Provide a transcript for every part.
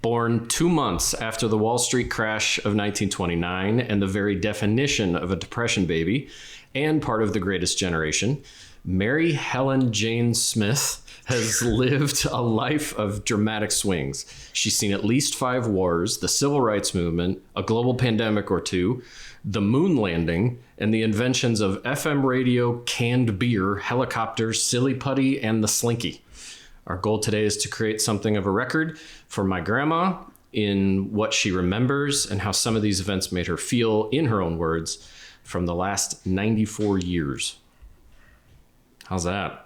Born 2 months after the Wall Street crash of 1929 and the very definition of a Depression baby and part of the Greatest Generation, Mary Helen Jane Smith has lived a life of dramatic swings. She's seen at least 5 wars, the Civil Rights Movement, a global pandemic or 2, the moon landing, and the inventions of FM radio, canned beer, helicopters, silly putty, and the slinky. Our goal today is to create something of a record for my grandma in what she remembers and how some of these events made her feel, in her own words, from the last 94 years. How's that?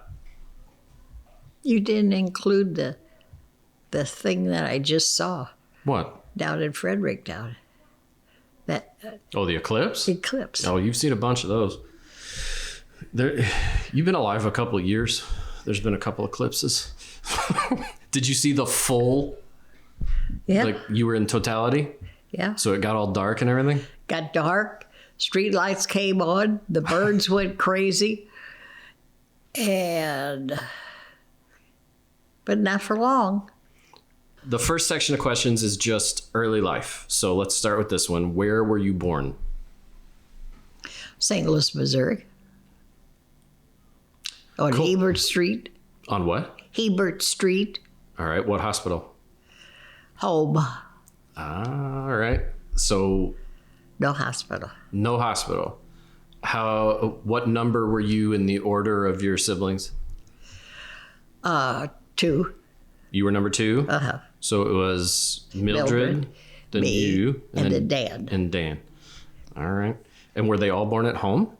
You didn't include the thing that I just saw. What? Down in Fredericktown. That the eclipse? eclipse. Oh, you've seen a bunch of those. You've been alive a couple of years. There's been a couple eclipses. Did you see the full? Yeah. Like you were in totality? Yeah. So it got all dark and everything? Got dark. Street lights came on. The birds went crazy. But not for long. The first section of questions is just early life. So let's start with this one. Where were you born? St. Louis, Missouri. On Cool. Hebert Street. On what? Hebert Street. All right. What hospital? Home. All right. So No hospital. no hospital. What number were you in the order of your siblings? 2. You were number 2? Uh-huh. So it was Mildred, then me, you, and then Dan. And Dan. All right. And were they all born at home?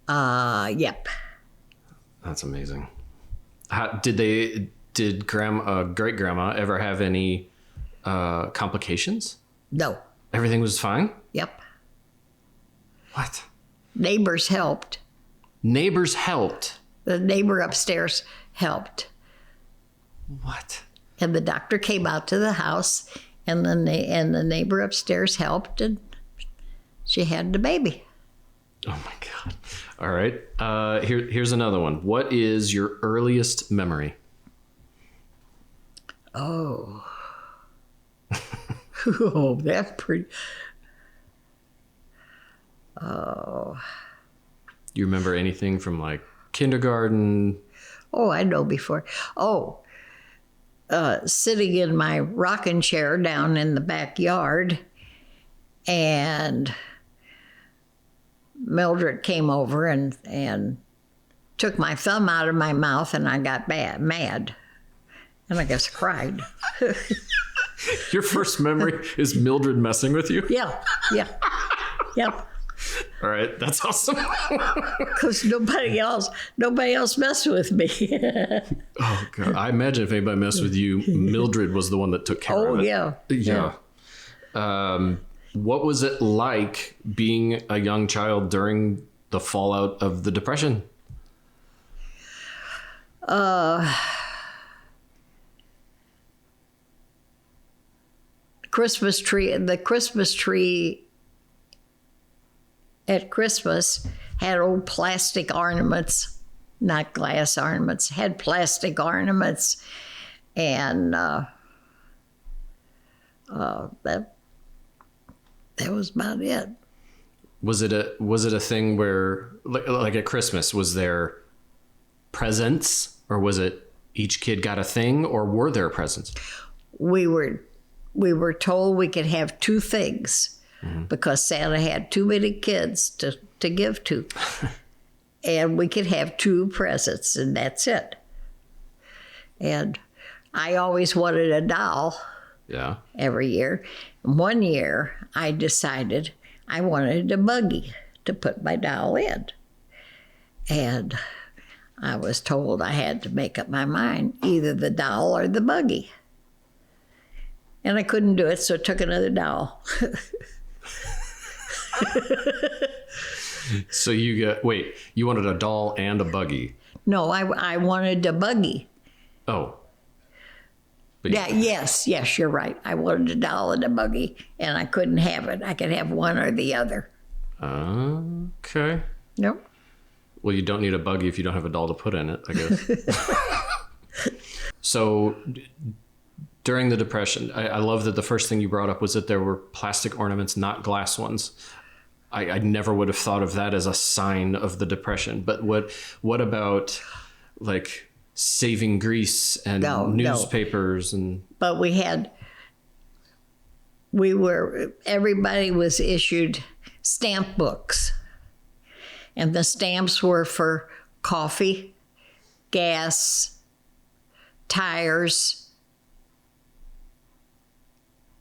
Yep. That's amazing. Did great grandma ever have any complications? No. Everything was fine? Yep. What? Neighbors helped. Neighbors helped. The neighbor upstairs helped. What? And the doctor came out to the house, and the neighbor upstairs helped, and she had the baby. Oh my God. All right. Here's another one. What is your earliest memory? Oh. Oh, that's pretty. Oh. You remember anything from like kindergarten? Oh, I know before. Oh. Sitting in my rocking chair down in the backyard, and Mildred came over and took my thumb out of my mouth, and I got mad. And I guess cried. Your first memory is Mildred messing with you? Yeah. Yep. All right, that's awesome. Because nobody else messed with me. Oh God! I imagine if anybody messed with you, Mildred was the one that took care of it. Yeah. What was it like being a young child during the fallout of the Depression? The Christmas tree at Christmas had old plastic ornaments, not glass ornaments, had plastic ornaments, and that was about it. Was it a thing were like at Christmas, was there presents, or was it each kid got a thing, or were there presents? We were told we could have 2 things because Santa had too many kids to give to. And we could have 2 presents, and that's it. And I always wanted a doll. Yeah. Every year. One year, I decided I wanted a buggy to put my doll in. And I was told I had to make up my mind, either the doll or the buggy. And I couldn't do it, so I took another doll. So you wanted a doll and a buggy? No, I wanted a buggy. Oh. Yeah, yes, you're right. I wanted a doll and a buggy, and I couldn't have it. I could have one or the other. Okay. Nope. Well, you don't need a buggy if you don't have a doll to put in it, I guess. So During the Depression, I love that the first thing you brought up was that there were plastic ornaments, not glass ones. I never would have thought of that as a sign of the Depression. But what about like saving Greece and newspapers and? But everybody was issued stamp books, and the stamps were for coffee, gas, tires.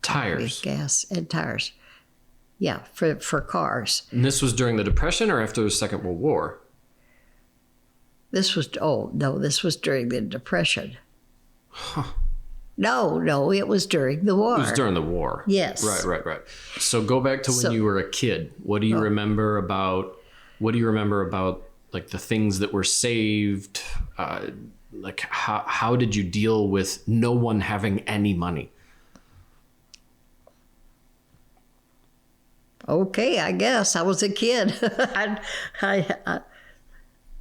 Tires. Gas and tires. Yeah, for cars. And this was during the Depression or after the Second World War? This was during the Depression. Huh. No, it was during the war. It was during the war. Yes. Right. So go back to when you were a kid. What do you remember about like the things that were saved? Like how did you deal with no one having any money? Okay, I guess I was a kid.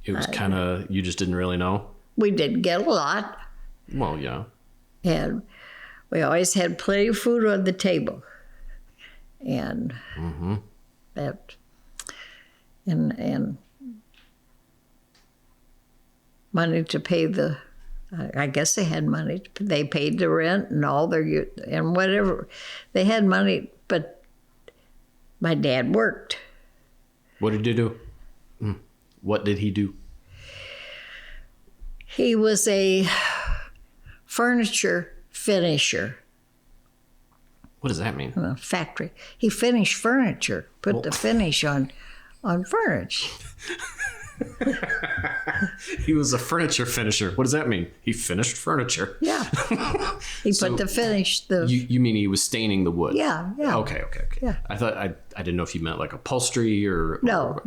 It was kind of, you just didn't really know? We didn't get a lot. Well, yeah. And we always had plenty of food on the table. And that, and money to pay I guess they had money. They paid the rent and all their, and whatever. They had money, but my dad worked. What did he do? What did he do? He was a furniture finisher. What does that mean? A factory. He finished furniture, put the finish on furniture. He was a furniture finisher. What does that mean? He finished furniture. Yeah. He put the finish. You mean he was staining the wood? Yeah. Okay. Yeah. I thought I didn't know if you meant like upholstery or No,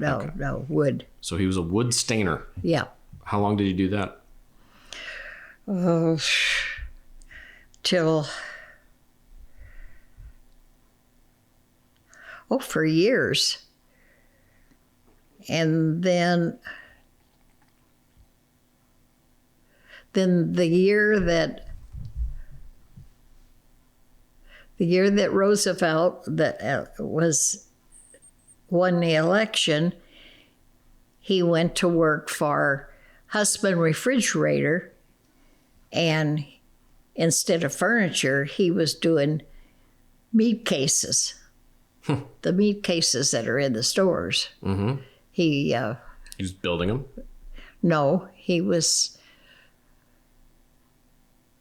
wood. So he was a wood stainer. Yeah. How long did he do that? For years. And then the year that Roosevelt won the election, he went to work for Husband Refrigerator, and instead of furniture, he was doing meat cases, the meat cases that are in the stores. Mm-hmm. He was building them? No, he was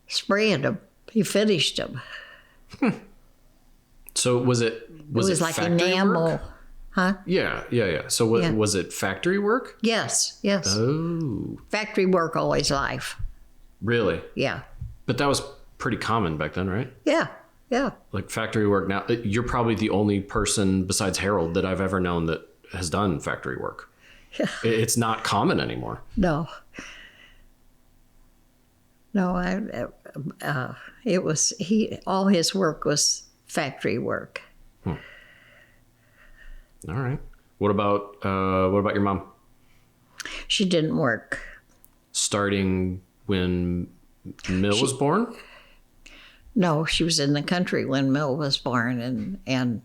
spraying them. He finished them. So was it like enamel, work? Huh? Yeah. So was it factory work? Yes. Oh. Factory work all his life. Really? Yeah. But that was pretty common back then, right? Yeah. Like factory work now. You're probably the only person besides Harold that I've ever known that has done factory work. Yeah. It's not common anymore. No, all his work was factory work. All right. What about your mom? She didn't work. Starting when Mill was born? No, she was in the country when Mill was born, and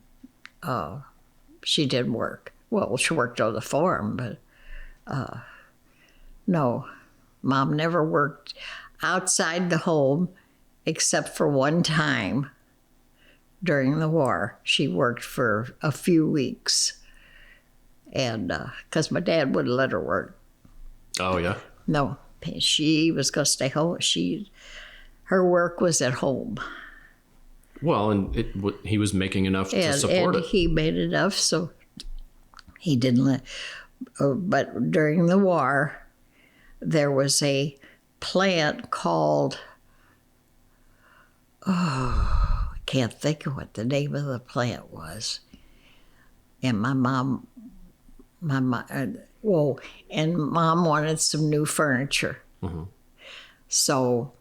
she did work. Well, she worked on the farm, but no, Mom never worked outside the home except for one time during the war. She worked for a few weeks, and because my dad wouldn't let her work. Oh, yeah? No, she was going to stay home. Her work was at home. Well, and he was making enough to support it. He made enough, so he didn't let. But during the war, there was a plant called, I can't think of what the name of the plant was. And Mom wanted some new furniture. Mm-hmm. So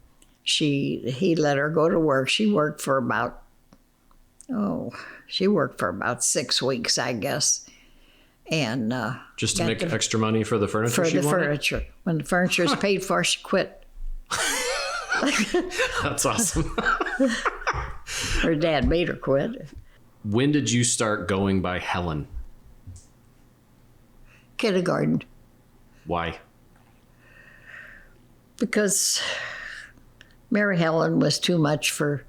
he let her go to work. She worked for about 6 weeks, I guess. And just to make extra money for the furniture. Furniture. When the furniture is paid for, she quit. That's awesome. Her dad made her quit. When did you start going by Helen? Kindergarten. Why? Because Mary Helen was too much for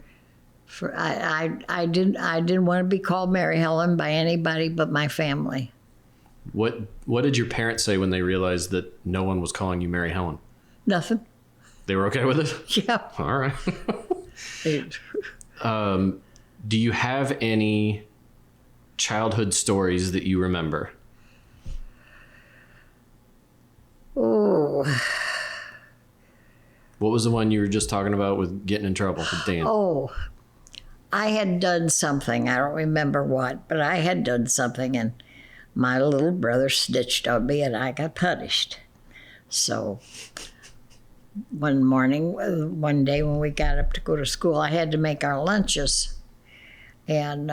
I didn't want to be called Mary Helen by anybody but my family. What did your parents say when they realized that no one was calling you Mary Helen? Nothing. They were okay with it? Yeah. All right. Do you have any childhood stories that you remember? Oh. What was the one you were just talking about with getting in trouble with Dan? Oh. I had done something. I don't remember what, but I had done something, and my little brother snitched on me, and I got punished. So one day when we got up to go to school, I had to make our lunches. And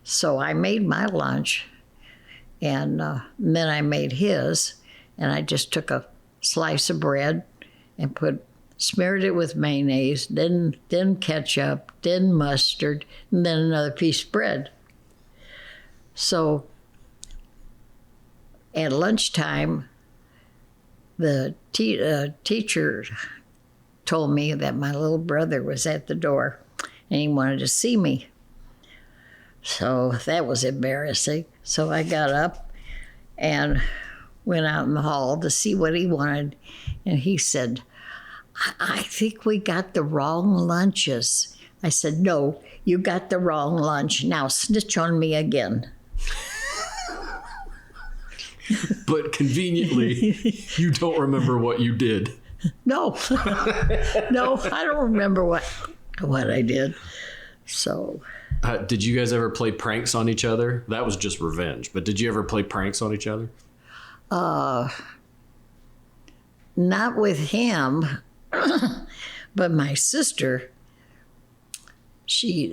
so I made my lunch, and then I made his, and I just took a slice of bread and smeared it with mayonnaise, then ketchup, then mustard, and then another piece of bread. So at lunchtime, the teacher told me that my little brother was at the door and he wanted to see me. So that was embarrassing. So I got up and went out in the hall to see what he wanted. And he said, I think we got the wrong lunches. I said, no, you got the wrong lunch. Now snitch on me again. But conveniently, you don't remember what you did. No. No, I don't remember what I did. So. Did you guys ever play pranks on each other? That was just revenge. But did you ever play pranks on each other? Not with him, but my sister, she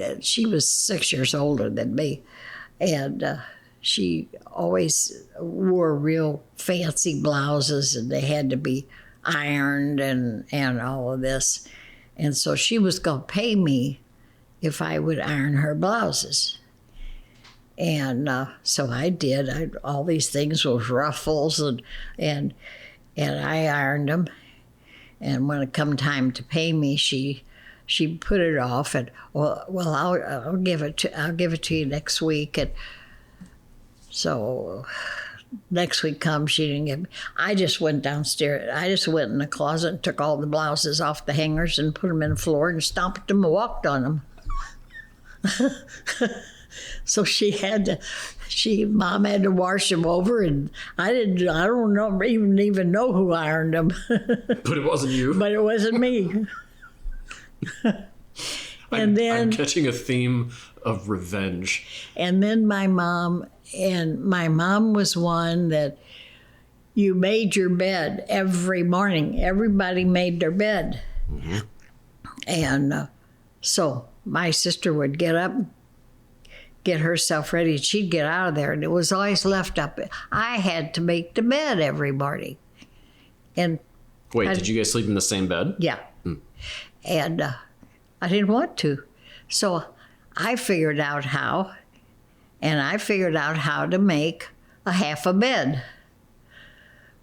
was 6 years older than me, and she always wore real fancy blouses, and they had to be ironed and all of this. And so she was going to pay me if I would iron her blouses. And so I did. All these things with ruffles, and I ironed them. And when it come time to pay me, she put it off, and well, I'll give it to you next week. And so next week comes, she didn't give me. I just went downstairs. I just went in the closet and took all the blouses off the hangers and put them in the floor and stomped them and walked on them. So Mom had to wash them over, and I don't know, even know who ironed them. But it wasn't you. But it wasn't me. I'm catching a theme of revenge. And then my mom was one that you made your bed every morning. Everybody made their bed. Mm-hmm. And so my sister would get up, get herself ready, and she'd get out of there, and it was always left up. I had to make the bed every morning. And wait, did you guys sleep in the same bed? Yeah. And I didn't want to. So I figured out how, and I figured out how to make a half a bed.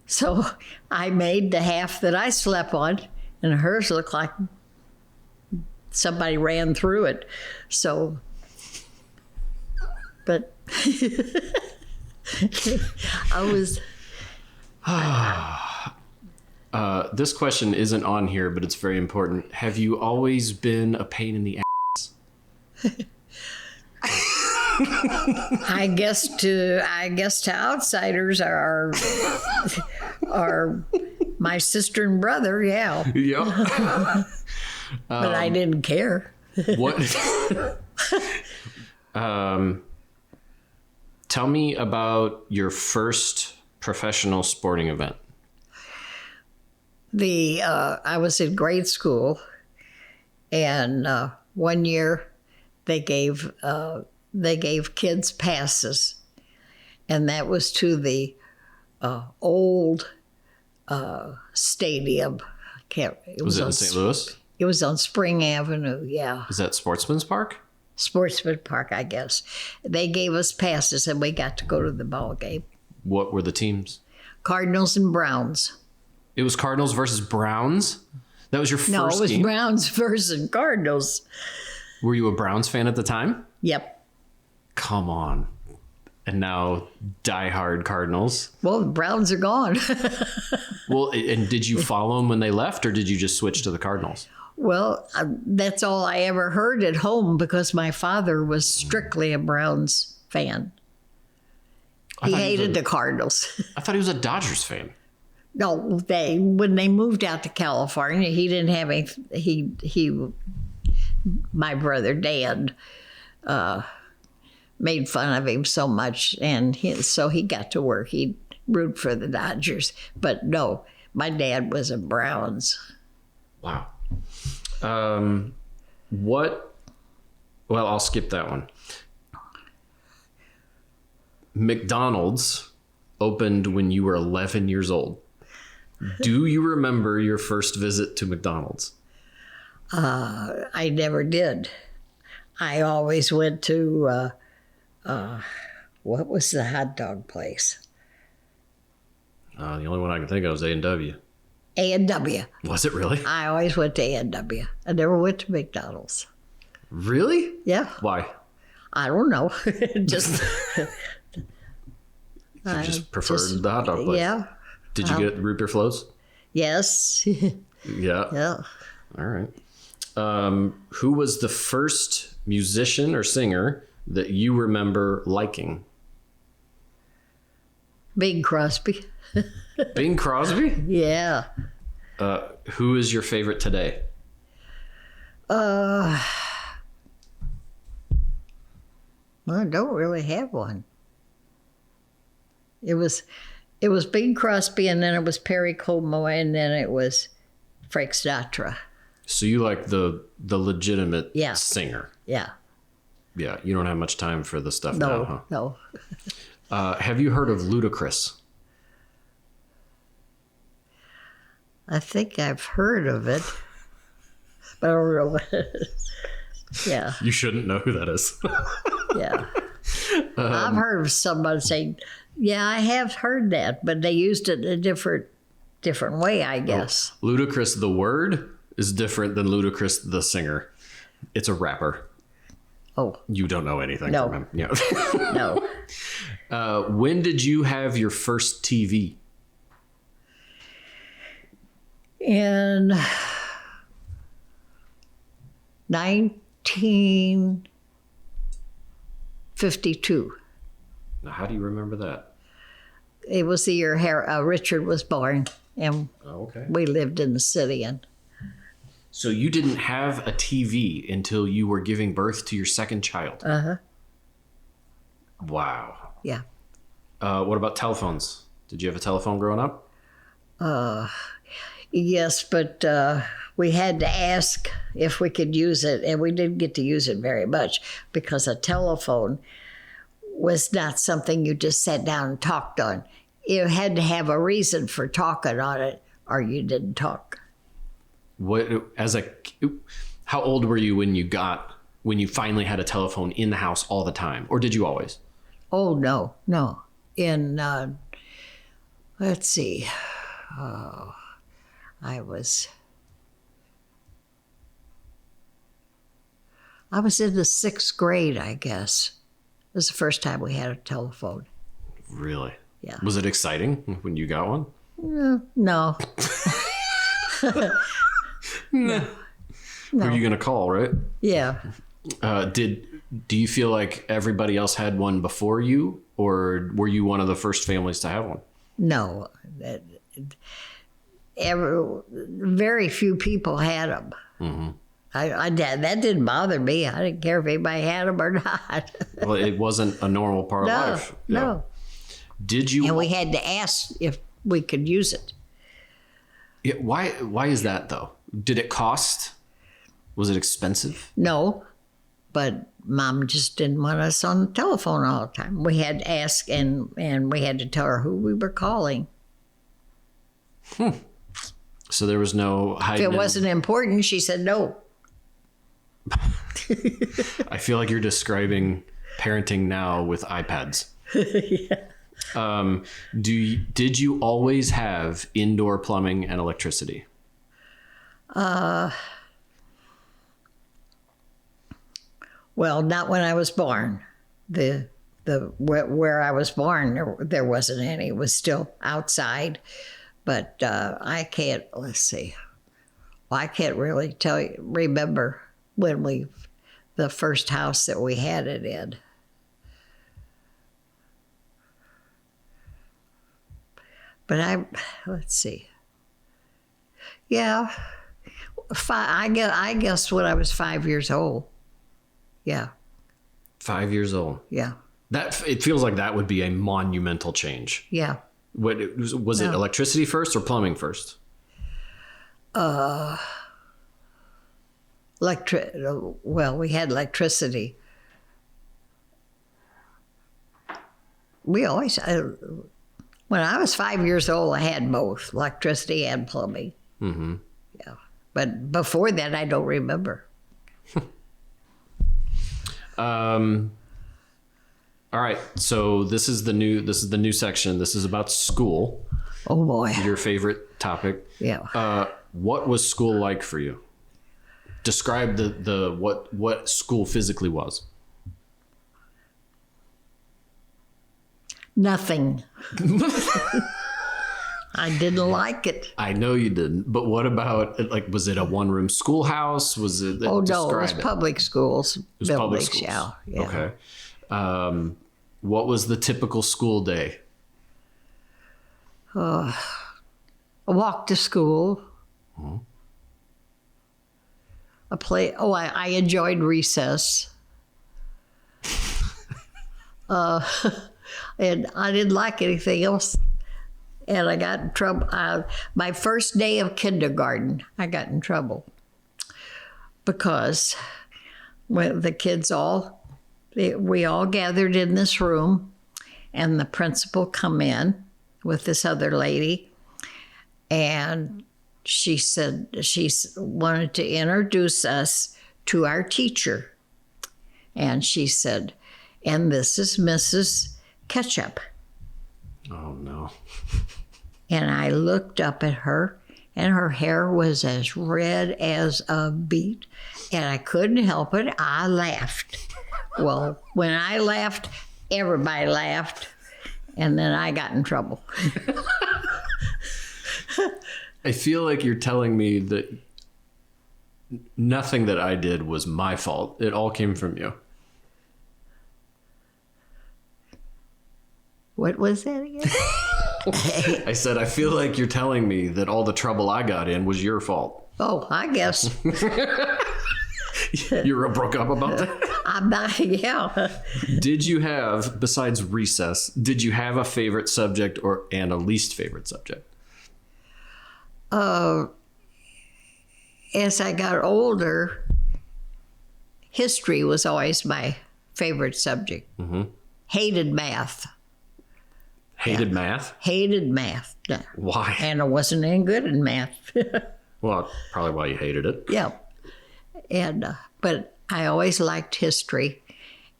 So I made the half that I slept on, and hers looked like somebody ran through it. So, but I was... This question isn't on here, but it's very important. Have you always been a pain in the ass? I guess to outsiders are my sister and brother, yeah. Yeah. But I didn't care. What? Tell me about your first professional sporting event. I was in grade school, and one year they gave kids passes, and that was to the old stadium It Was it in St. Louis? It was on Spring Avenue, yeah. Is that Sportsman's Park? Sportsman Park, I guess. They gave us passes and we got to go to the ball game. What were the teams? Cardinals and Browns. It was Cardinals versus Browns? That was your first game? No, it was Browns versus Cardinals. Were you a Browns fan at the time? Yep. Come on. And now diehard Cardinals. Well, the Browns are gone. Well, and did you follow them when they left, or did you just switch to the Cardinals? Well, that's all I ever heard at home because my father was strictly a Browns fan. He hated the Cardinals. I thought he was a Dodgers fan. No, when they moved out to California, he didn't have any. My brother Dan made fun of him so much, and so he got to work. He'd root for the Dodgers, but no, my dad was a Browns. Wow. Well, I'll skip that one. McDonald's opened when you were 11 years old. Do you remember your first visit to McDonald's? I never did. I always went to, what was the hot dog place? The only one I can think of is A&W. A&W. Was it really? I always went to A&W. I never went to McDonald's. Really? Yeah. Why? I don't know. Just... You just preferred the hot dog place? Yeah. Did you get root beer floats? Yes. Yeah. Yeah. All right. Who was the first musician or singer that you remember liking? Bing Crosby. Bing Crosby? Yeah. Who is your favorite today? Well, I don't really have one. It was Bing Crosby, and then it was Perry Como, and then it was Frank Sinatra. So you like the legitimate singer? Yeah. Yeah, you don't have much time for the stuff now, huh? No. Have you heard of Ludacris? I think I've heard of it, but I don't know what it is. Yeah. You shouldn't know who that is. Yeah. I've heard of someone saying, yeah, I have heard that, but they used it a different way, I guess. Oh, Ludacris, the word, is different than Ludacris, the singer. It's a rapper. Oh. You don't know anything No. from him. Yeah. No. When did you have your first TV? In 1952. Now, how do you remember that? It was the year Richard was born, and we lived in the city. And so you didn't have a TV until you were giving birth to your second child? Uh-huh. Wow. Yeah. What about telephones? Did you have a telephone growing up? Yes, but we had to ask if we could use it, and we didn't get to use it very much because a telephone was not something you just sat down and talked on. You had to have a reason for talking on it, or you didn't talk. How old were you when you finally had a telephone in the house all the time, or did you always? Oh, no. In let's see. I was in the 6th grade, I guess. It was the first time we had a telephone. Really? Yeah. Was it exciting when you got one? No. No. Who are you going to call, right? Yeah. Do you feel like everybody else had one before you, or were you one of the first families to have one? No. Very few people had them. Mm-hmm. That didn't bother me. I didn't care if anybody had them or not. Well, it wasn't a normal part of life. No. Did you? And we had to ask if we could use it. Yeah, why is that, though? Did it cost? Was it expensive? No, but Mom just didn't want us on the telephone all the time. We had to ask, and we had to tell her who we were calling. So there was no If hiding. it wasn't important, she said no. I feel like you're describing parenting now with iPads. Yeah. Did you always have indoor plumbing and electricity? Well, not when I was born. Where I was born, there wasn't any. It was still outside. But I can't. Let's see. Well, I can't really remember when the first house that we had it in. But let's see. Yeah, I guess when I was 5 years old. Yeah. 5 years old. Yeah. It feels like that would be a monumental change. Yeah. Was it electricity first or plumbing first? Well, we had electricity. We always, when I was 5 years old, I had both electricity and plumbing. Mm-hmm. Yeah. But before that, I don't remember. All right. So this is the new section. This is about school. Oh boy. Your favorite topic. Yeah. What was school like for you? Describe what school physically was. Nothing. I didn't like it. I know you didn't, but what about, like, was it a one-room schoolhouse? Was it? Oh no, it was public schools. It was public schools. Yeah. Okay. What was the typical school day? A walk to school. Mm-hmm. I enjoyed recess. And I didn't like anything else. And I got in trouble. My first day of kindergarten, I got in trouble because when the kids we all gathered in this room, and the principal come in with this other lady, and she said she wanted to introduce us to our teacher. And she said, and this is Mrs. Ketchup. Oh, no. And I looked up at her, and her hair was as red as a beet, and I couldn't help it. I laughed. Well, when I laughed, everybody laughed, and then I got in trouble. I feel like you're telling me that nothing that I did was my fault. It all came from you. What was that again? I said, I feel like you're telling me that all the trouble I got in was your fault. Oh, I guess. You were broke up about that? I'm not, yeah. Did you have, besides recess, did you have a favorite subject and a least favorite subject? As I got older, history was always my favorite subject. Mm-hmm. Hated math. Hated math? Hated math. Why? And I wasn't any good in math. Well, probably why you hated it. Yeah. And but I always liked history,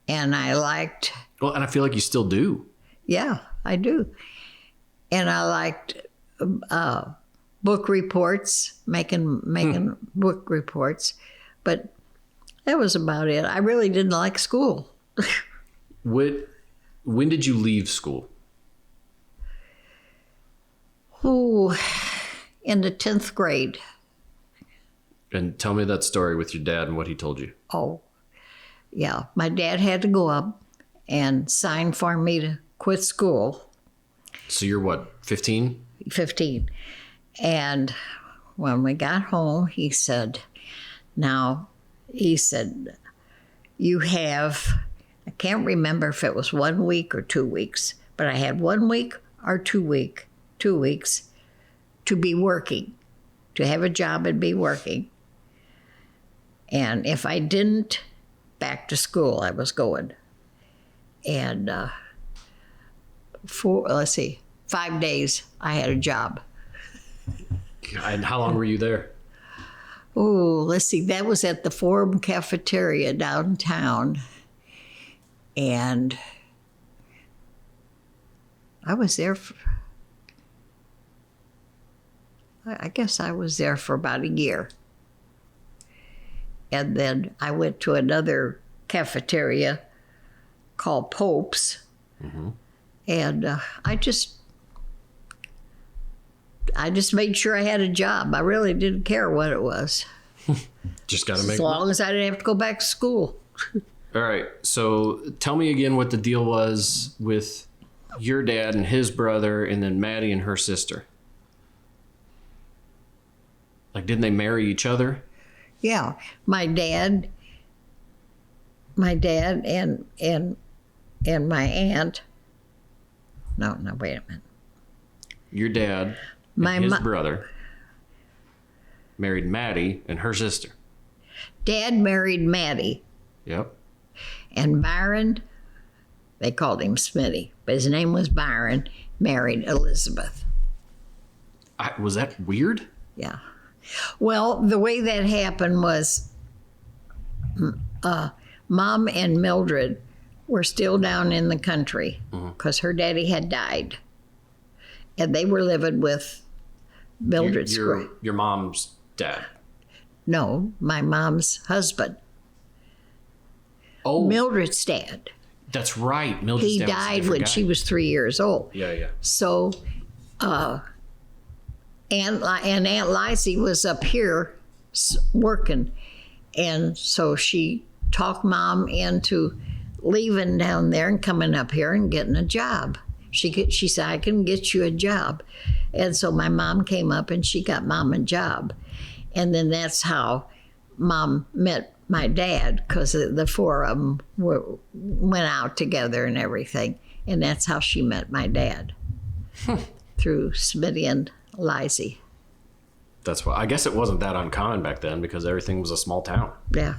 and I liked. Well, and I feel like you still do. Yeah, I do. And I liked book reports, making book reports, but that was about it. I really didn't like school. When did you leave school? Oh, in the 10th grade. And tell me that story with your dad and what he told you. Oh, yeah. My dad had to go up and sign for me to quit school. So you're what, 15? 15. And when we got home, he said, you have, I can't remember if it was 1 week or 2 weeks, but I had 1 week or 2 weeks to be working, to have a job and be working. And if I didn't, back to school I was going. And 5 days I had a job. And how long were you there? Oh, let's see. That was at the Forum Cafeteria downtown. And I was there I guess I was there for about a year. And then I went to another cafeteria called Pope's. Mm-hmm. And I just made sure I had a job. I really didn't care what it was. Just got to make as long as I didn't have to go back to school. All right. So tell me again what the deal was with your dad and his brother, and then Maddie and her sister. Like, didn't they marry each other? Yeah, my dad and my aunt. No, wait a minute. Your dad and his brother married Maddie and her sister. Dad married Maddie. Yep. And Byron, they called him Smitty, but his name was Byron, married Elizabeth. Was that weird? Yeah. Well, the way that happened was Mom and Mildred were still down in the country because her daddy had died. And they were living with Mildred's your mom's dad? No, my mom's husband. Oh. Mildred's dad. That's right. Mildred's he dad died when she was 3 years old. Yeah. So Aunt Lizzie was up here working. And so she talked Mom into leaving down there and coming up here and getting a job. She said, I can get you a job. And so my mom came up and she got Mom a job. And then that's how Mom met my dad, because the four of them went out together and everything. And that's how she met my dad, through Smitty and Lizzie. That's why. I guess it wasn't that uncommon back then because everything was a small town. Yeah.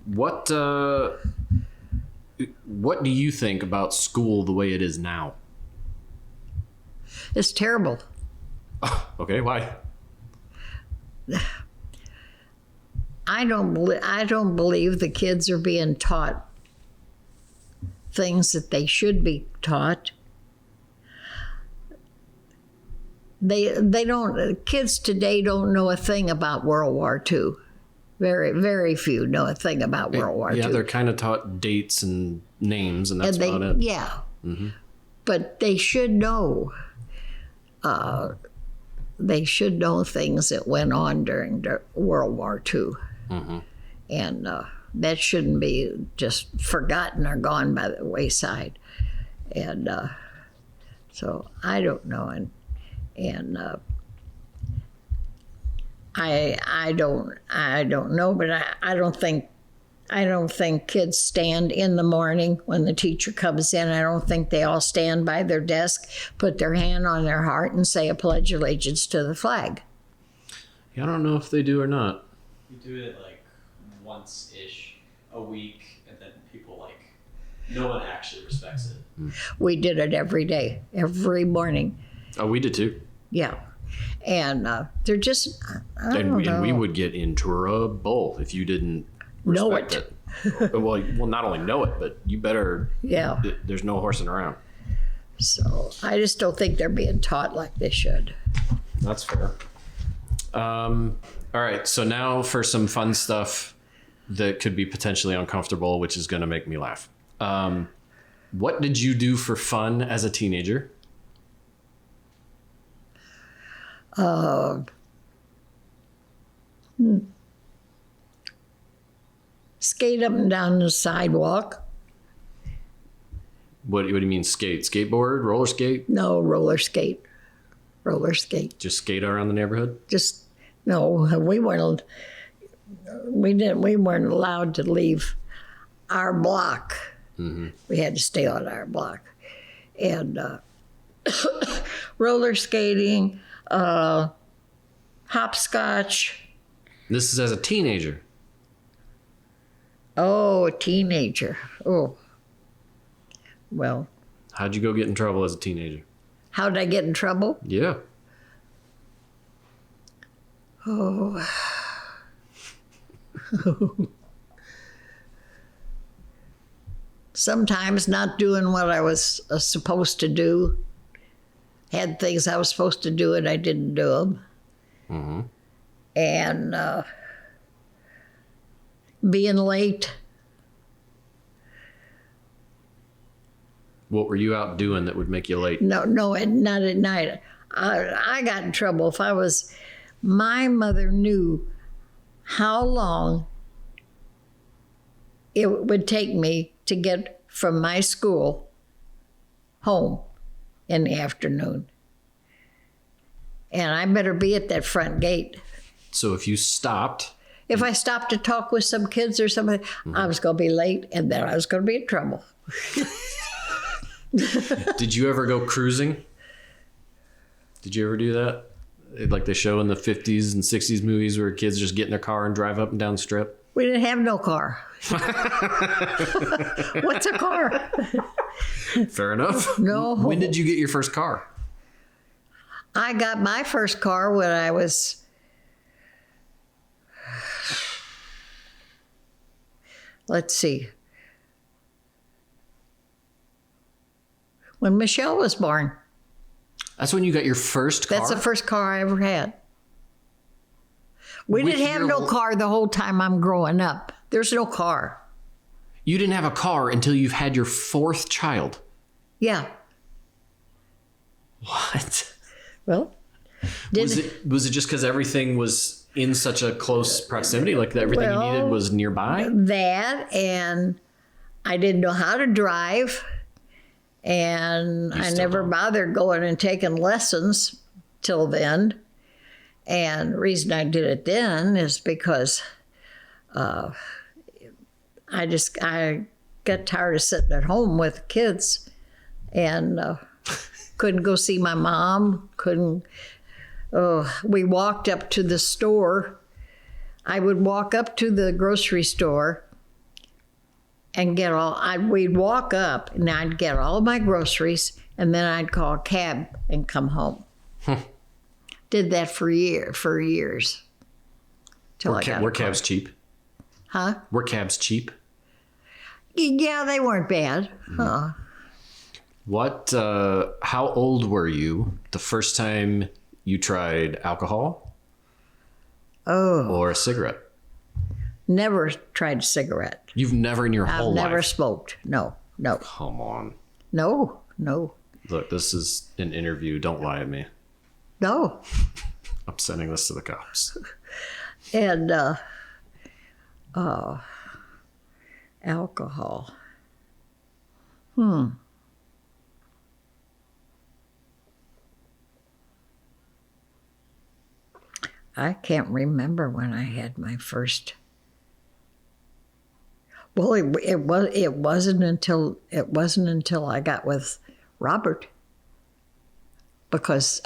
What do you think about school the way it is now? It's terrible. Okay, why? I don't believe the kids are being taught things that they should be taught. They don't. Kids today don't know a thing about World War II. Very, very few know a thing about World War II. Yeah, they're kind of taught dates and names, and that's about it. Yeah. Mm-hmm. But they should know. They should know things that went on during World War II. Mm-hmm. And that shouldn't be just forgotten or gone by the wayside. And so I don't know. And I don't know, but I don't think kids stand in the morning when the teacher comes in. I don't think they all stand by their desk, put their hand on their heart, and say a pledge of allegiance to the flag. Yeah, I don't know if they do or not. We do it like once-ish a week, and then people no one actually respects it. We did it every day, every morning. Oh, we did too. Yeah. And they're just, I don't know. And we would get in trouble if you didn't respect it. Well, not only know it, but you better. Yeah. There's no horsing around. So I just don't think they're being taught like they should. That's fair. All right. So now for some fun stuff that could be potentially uncomfortable, which is going to make me laugh. What did you do for fun as a teenager? Skate up and down the sidewalk. What do you mean skate? Skateboard? Roller skate? No, roller skate. Roller skate. Just skate around the neighborhood? No, we weren't allowed to leave our block. Mm-hmm. We had to stay on our block. And roller skating, hopscotch. This is as a teenager. Oh, a teenager. Oh. Well. How'd you go get in trouble as a teenager? How'd I get in trouble? Yeah. Oh. Sometimes not doing what I was supposed to do. Had things I was supposed to do and I didn't do them. Mm-hmm. And being late. What were you out doing that would make you late? No, not at night. I got in trouble if I was. My mother knew how long it would take me to get from my school home in the afternoon. And I better be at that front gate. So if you stopped. If I stopped to talk with some kids or something, I was going to be late and then I was going to be in trouble. Did you ever go cruising? Did you ever do that? Like they show in the 50s and 60s movies where kids just get in their car and drive up and down the strip? We didn't have no car. What's a car? Fair enough. No. When did you get your first car? I got my first car when I was... Let's see. When Michelle was born. That's when you got your first car? That's the first car I ever had. We didn't have no car the whole time I'm growing up. There's no car. You didn't have a car until you've had your fourth child? Yeah. What? Well, was it just because everything was in such a close proximity? Like everything you needed was nearby? That, and I didn't know how to drive. And I never bothered going and taking lessons till then. And the reason I did it then is because I got tired of sitting at home with kids and couldn't go see my mom, we walked up to the store. I would walk up to the grocery store and we'd walk up and I'd get all my groceries and then I'd call a cab and come home. Did that for years. Were cabs cheap? Huh? Were cabs cheap? Yeah, they weren't bad. How old were you the first time you tried alcohol? Or a cigarette? Never tried a cigarette. You've never in your whole life? I've never smoked. No. Come on. No. Look, this is an interview. Don't lie to me. No. I'm sending this to the cops. And alcohol. I can't remember when I had my first. Well, it wasn't until I got with Robert, because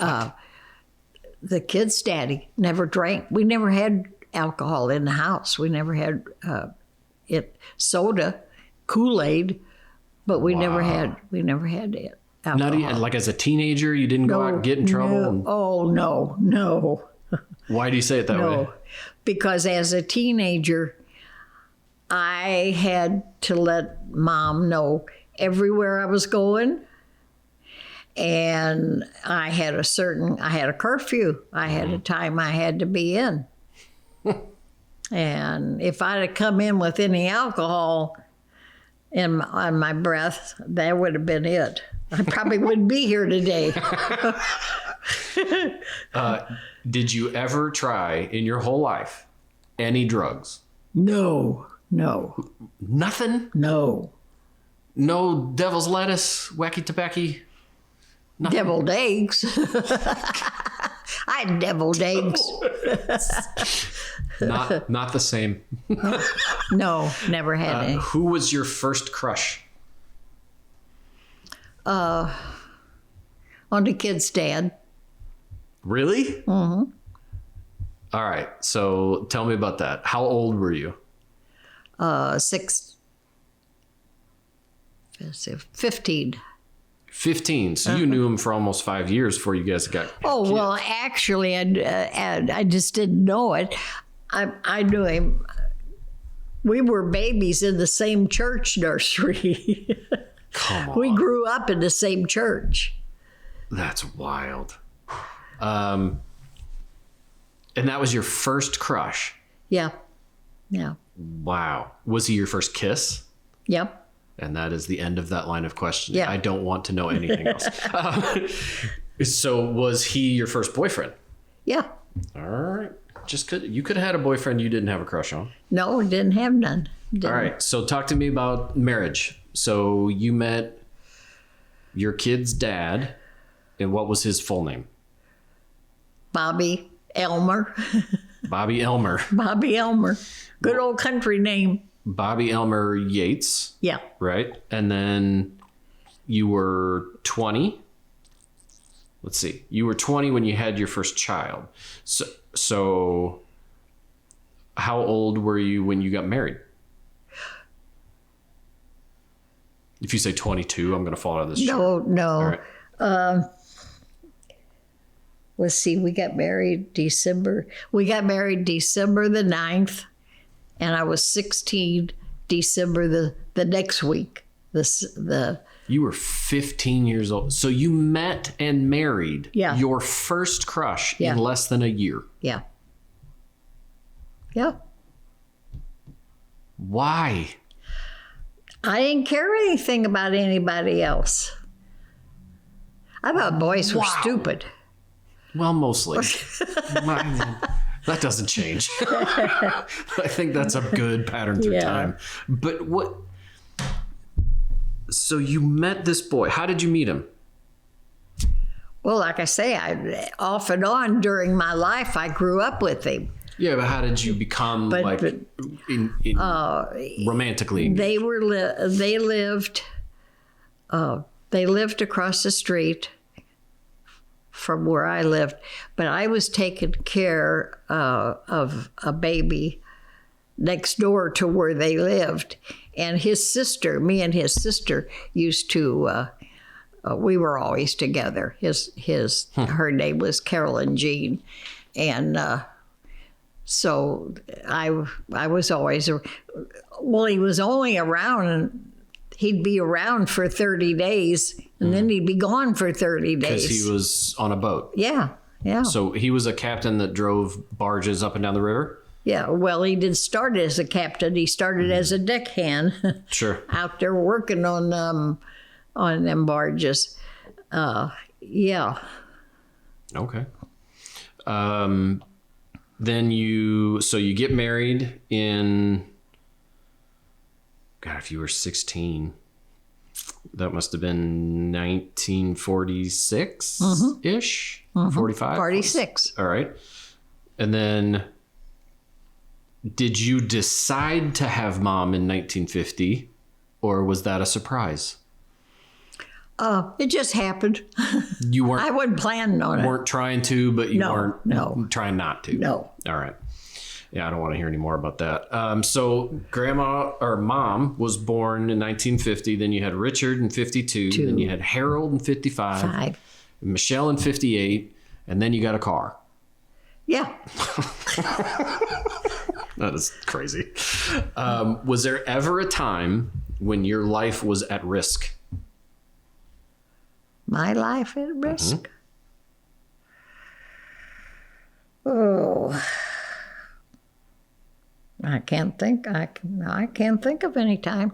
the kid's daddy never drank. We never had alcohol in the house. We never had soda, Kool-Aid, but we never had it. Alcohol. Not even like as a teenager, you didn't go out and get in trouble. No. Oh no. Why do you say it that way? Because as a teenager, I had to let Mom know everywhere I was going. And I had a curfew. I had a time I had to be in. And if I'd have come in with any alcohol on my breath, that would have been it. I probably wouldn't be here today. Did you ever try in your whole life any drugs? No. Nothing? No. No devil's lettuce, wacky tobacco? Nothing? Deviled eggs. I had deviled eggs. Not the same. No, never had any. Who was your first crush? On the kid's dad. Really? Mm-hmm. All right. So tell me about that. How old were you? 15. 15. So you knew him for almost 5 years before you guys got Oh, kids. well, actually, I just didn't know it. I knew him. We were babies in the same church nursery. Come on. We grew up in the same church. That's wild. And that was your first crush? Yeah. Yeah. Wow. Was he your first kiss? Yep. And that is the end of that line of questioning. Yeah. I don't want to know anything else. So was he your first boyfriend? Yeah. All right. You could have had a boyfriend you didn't have a crush on. No, didn't have none. Didn't. All right. So talk to me about marriage. So you met your kid's dad, and what was his full name? Bobby Elmer. Bobby Elmer. Bobby Elmer. Good old country name. Bobby Elmer Yates, Yeah. right? And then you were 20. Let's see. You were 20 when you had your first child. So how old were you when you got married? If you say 22, I'm going to fall out of this. No, no. All right. Let's see. We got married December the 9th, and I was 16 December the next week. You were 15 years old. So you met and married your first crush in less than a year. Yeah. Yeah. Why? I didn't care anything about anybody else. I thought boys were stupid. Well, mostly. That doesn't change. I think that's a good pattern through time. But what? So you met this boy. How did you meet him? Well, like I say, off and on during my life, I grew up with him. Yeah, but how did you become romantically engaged? They lived across the street from where I lived, but I was taking care of a baby next door to where they lived, and me and his sister used to. We were always together. Her name was Carolyn Jean, and so I was always. Well, he was only around, and he'd be around for 30 days, and then he'd be gone for 30 days. Because he was on a boat. Yeah, yeah. So he was a captain that drove barges up and down the river? Yeah, well, he didn't start as a captain. He started as a deckhand. Sure. Out there working on them barges. Yeah. Okay. Then you get married in, God, if you were 16, that must have been 1946-ish? 45? 46. All right. And then did you decide to have mom in 1950, or was that a surprise? It just happened. You weren't. I wasn't planning on it. Weren't trying to, but you weren't trying not to. No. All right. Yeah, I don't want to hear any more about that. So grandma or mom was born in 1950. Then you had Richard in 52. Then you had Harold in 55. Michelle in 58. And then you got a car. Yeah. That is crazy. Was there ever a time when your life was at risk? My life at risk? Oh, I can't think. I can't think of any time.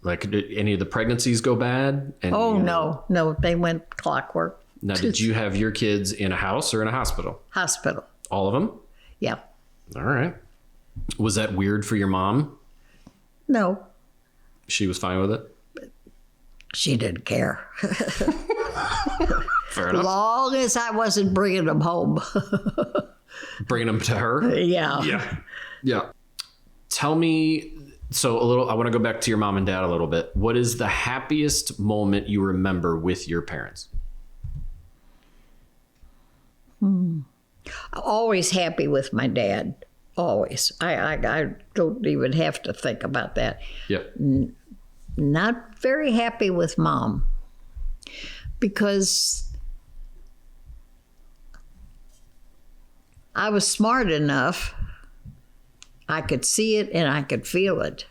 Like, did any of the pregnancies go bad? And no, they went clockwork. Now, did you have your kids in a house or in a hospital? Hospital. All of them? Yeah. All right. Was that weird for your mom? No. She was fine with it? She didn't care. Fair enough. Long as I wasn't bringing them home. Bringing them to her? Yeah. Yeah. Tell me, I want to go back to your mom and dad a little bit. What is the happiest moment you remember with your parents? Always happy with my dad. Always. I don't even have to think about that. Yep. Not very happy with mom. Because I was smart enough, I could see it and I could feel it.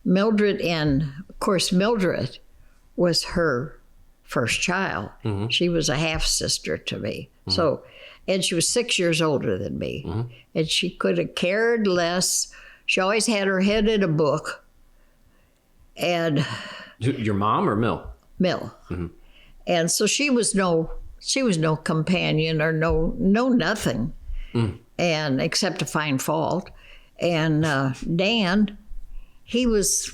Mildred, and of course Mildred was her first child. Mm-hmm. She was a half sister to me. So, and she was 6 years older than me. And she could have cared less. She always had her head in a book. And Your mom or Mill? Mill. And so she was no companion or no nothing. And except to find fault. And Dan, he was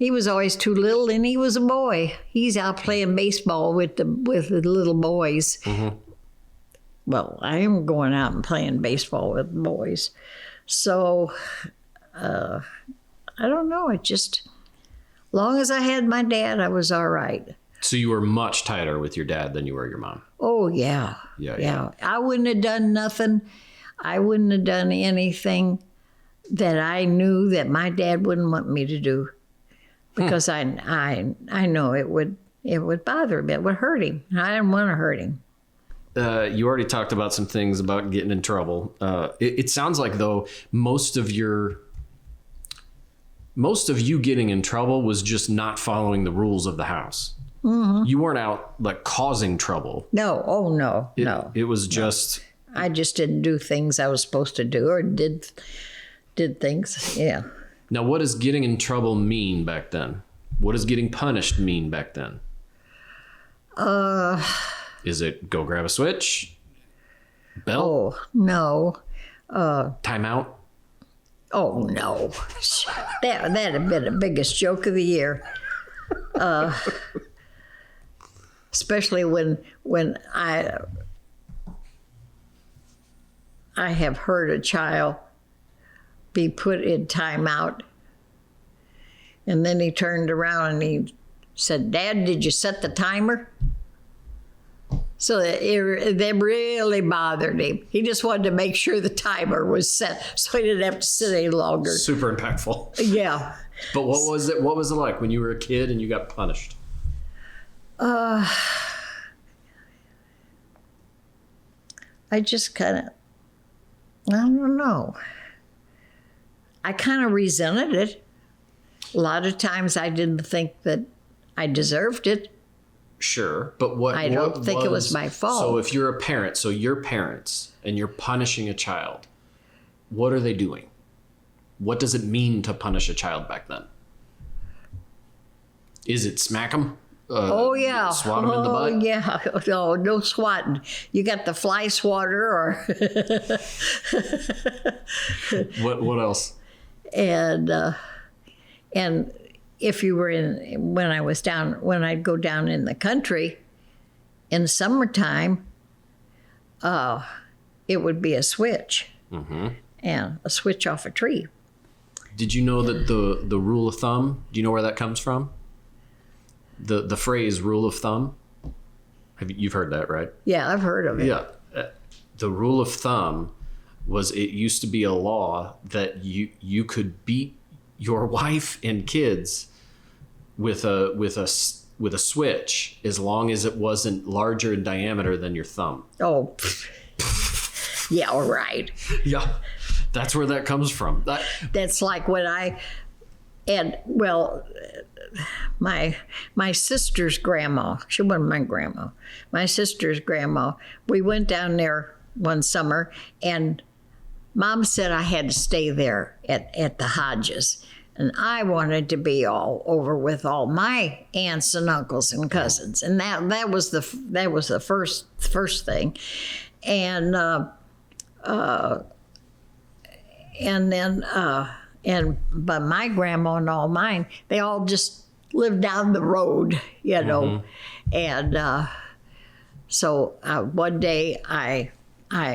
always too little, and he was a boy. He's out playing baseball with the little boys. Well, I am going out and playing baseball with boys. So, I don't know. It just, long as I had my dad, I was all right. So you were much tighter with your dad than you were your mom. Oh, yeah. Yeah. I wouldn't have done nothing. I wouldn't have done anything that I knew that my dad wouldn't want me to do. Because I know it would bother him. It would hurt him. I didn't want to hurt him. You already talked about some things about getting in trouble. It sounds like, though, most of you getting in trouble was just not following the rules of the house. You weren't out like causing trouble. No. Oh, no. No. It was just. I just didn't do things I was supposed to do, or did things. Yeah. Now, what does getting in trouble mean back then? What does getting punished mean back then? Is it go grab a switch? Belt? Oh, no. Timeout? Oh, no. That had been the biggest joke of the year. Especially when I have heard a child be put in timeout, and then he turned around and he said, "Dad, did you set the timer?" So that really bothered him. He just wanted to make sure the timer was set so he didn't have to sit any longer. Super impactful. Yeah. But what was it like when you were a kid and you got punished? I just kind of, I don't know. I kind of resented it. A lot of times I didn't think that I deserved it. Sure, but what? I don't think it was my fault. So if you're a parent, so you're parents, and you're punishing a child, what are they doing? What does it mean to punish a child back then? Is it smack them? Oh, yeah. Swat them in the butt? Oh, yeah. Oh, no swatting. You got the fly swatter or... What else? And if you were when I'd go down in the country, in summertime, it would be a switch. And a switch off a tree. Did you know that the rule of thumb, do you know where that comes from? The phrase rule of thumb? You've heard that, right? Yeah, I've heard of it. Yeah. The rule of thumb was, it used to be a law that you could beat your wife and kids with a switch as long as it wasn't larger in diameter than your thumb. Oh, yeah, all right. Yeah, that's where that comes from. That's like when my sister's grandma, she wasn't my grandma, my sister's grandma, we went down there one summer, and Mom said I had to stay there at the Hodges. And I wanted to be all over with all my aunts and uncles and cousins, and that was the first thing, and but my grandma and all mine, they all just lived down the road, you know, and so one day I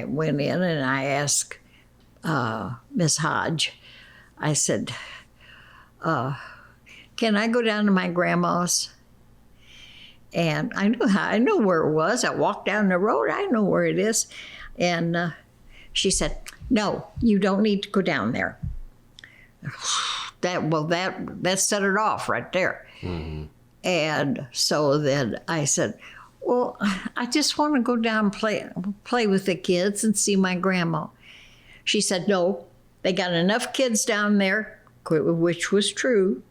went in and I asked Miss Hodge, I said, can I go down to my grandma's? And I know where it was. I walked down the road. I know where it is. And she said, "No, you don't need to go down there." That set it off right there. And so then I said, well, I just want to go down and play with the kids and see my grandma. She said, no, they got enough kids down there, which was true.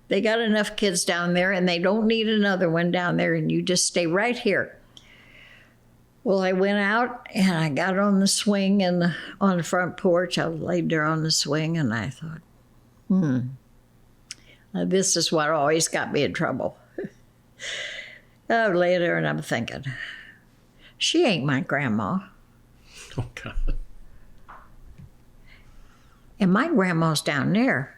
They got enough kids down there, and they don't need another one down there, and you just stay right here. Well, I went out, and I got on the swing and on the front porch. I laid there on the swing, and I thought, this is what always got me in trouble. I lay there, and I'm thinking, she ain't my grandma. Oh, God. And my grandma's down there.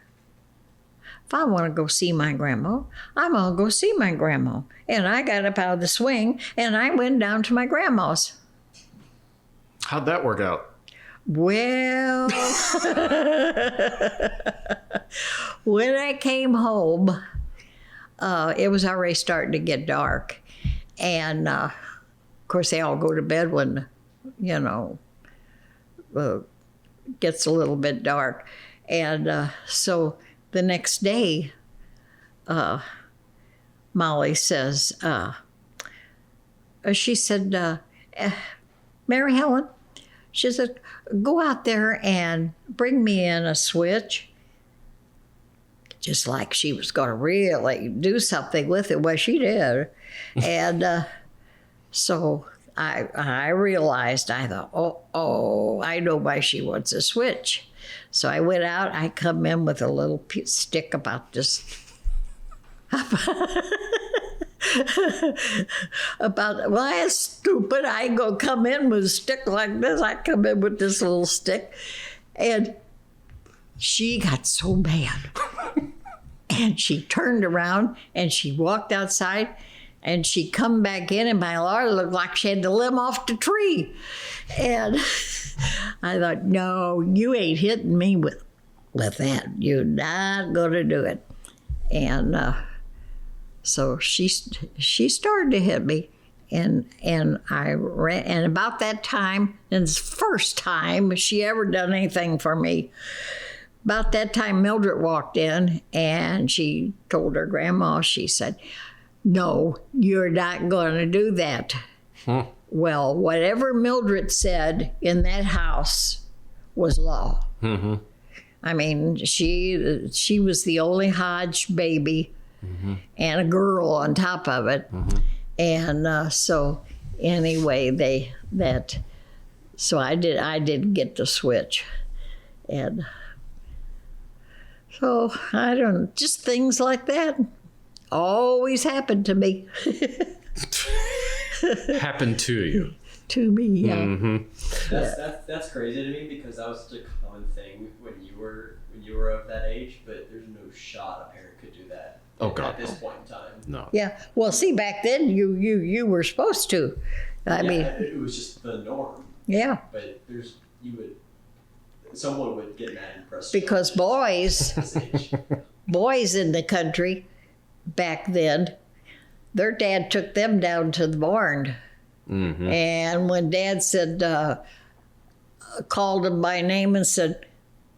If I want to go see my grandma, I'm going to go see my grandma. And I got up out of the swing, and I went down to my grandma's. How'd that work out? Well, when I came home, it was already starting to get dark. And, of course, they all go to bed when, gets a little bit dark. And so the next day, Molly says, she said, Mary Helen, she said, go out there and bring me in a switch. Just like she was going to really do something with it. Well, she did. And so I realized, I thought, oh, I know why she wants a switch. So I went out, I come in with a little stick about this, well, I was stupid. I ain't gonna come in with a stick like this. I come in with this little stick. And she got so mad. And she turned around and she walked outside and she come back in, and my Lord, looked like she had the limb off the tree. And I thought, no, you ain't hitting me with that. You're not gonna do it. And so she started to hit me, and I ran. And about that time, and it's the first time she ever done anything for me. About that time, Mildred walked in, and she told her grandma. She said, "No, you're not going to do that." Well, whatever Mildred said in that house was law. Mm-hmm. I mean, she was the only Hodge baby, and a girl on top of it. And so anyway, so I did get the switch. And so I don't, just things like that always happened to me. Happened to you. To me, yeah. Mm-hmm. That's crazy to me, because that was such a common thing when you were of that age. But there's no shot a parent could do that. Oh God, at this point in time. No. Yeah. Well, see, back then you were supposed to. I mean, it was just the norm. Yeah. But someone would get mad and press. Because boys in the country back then, their dad took them down to the barn. Mm-hmm. And when Dad said, called them by name and said,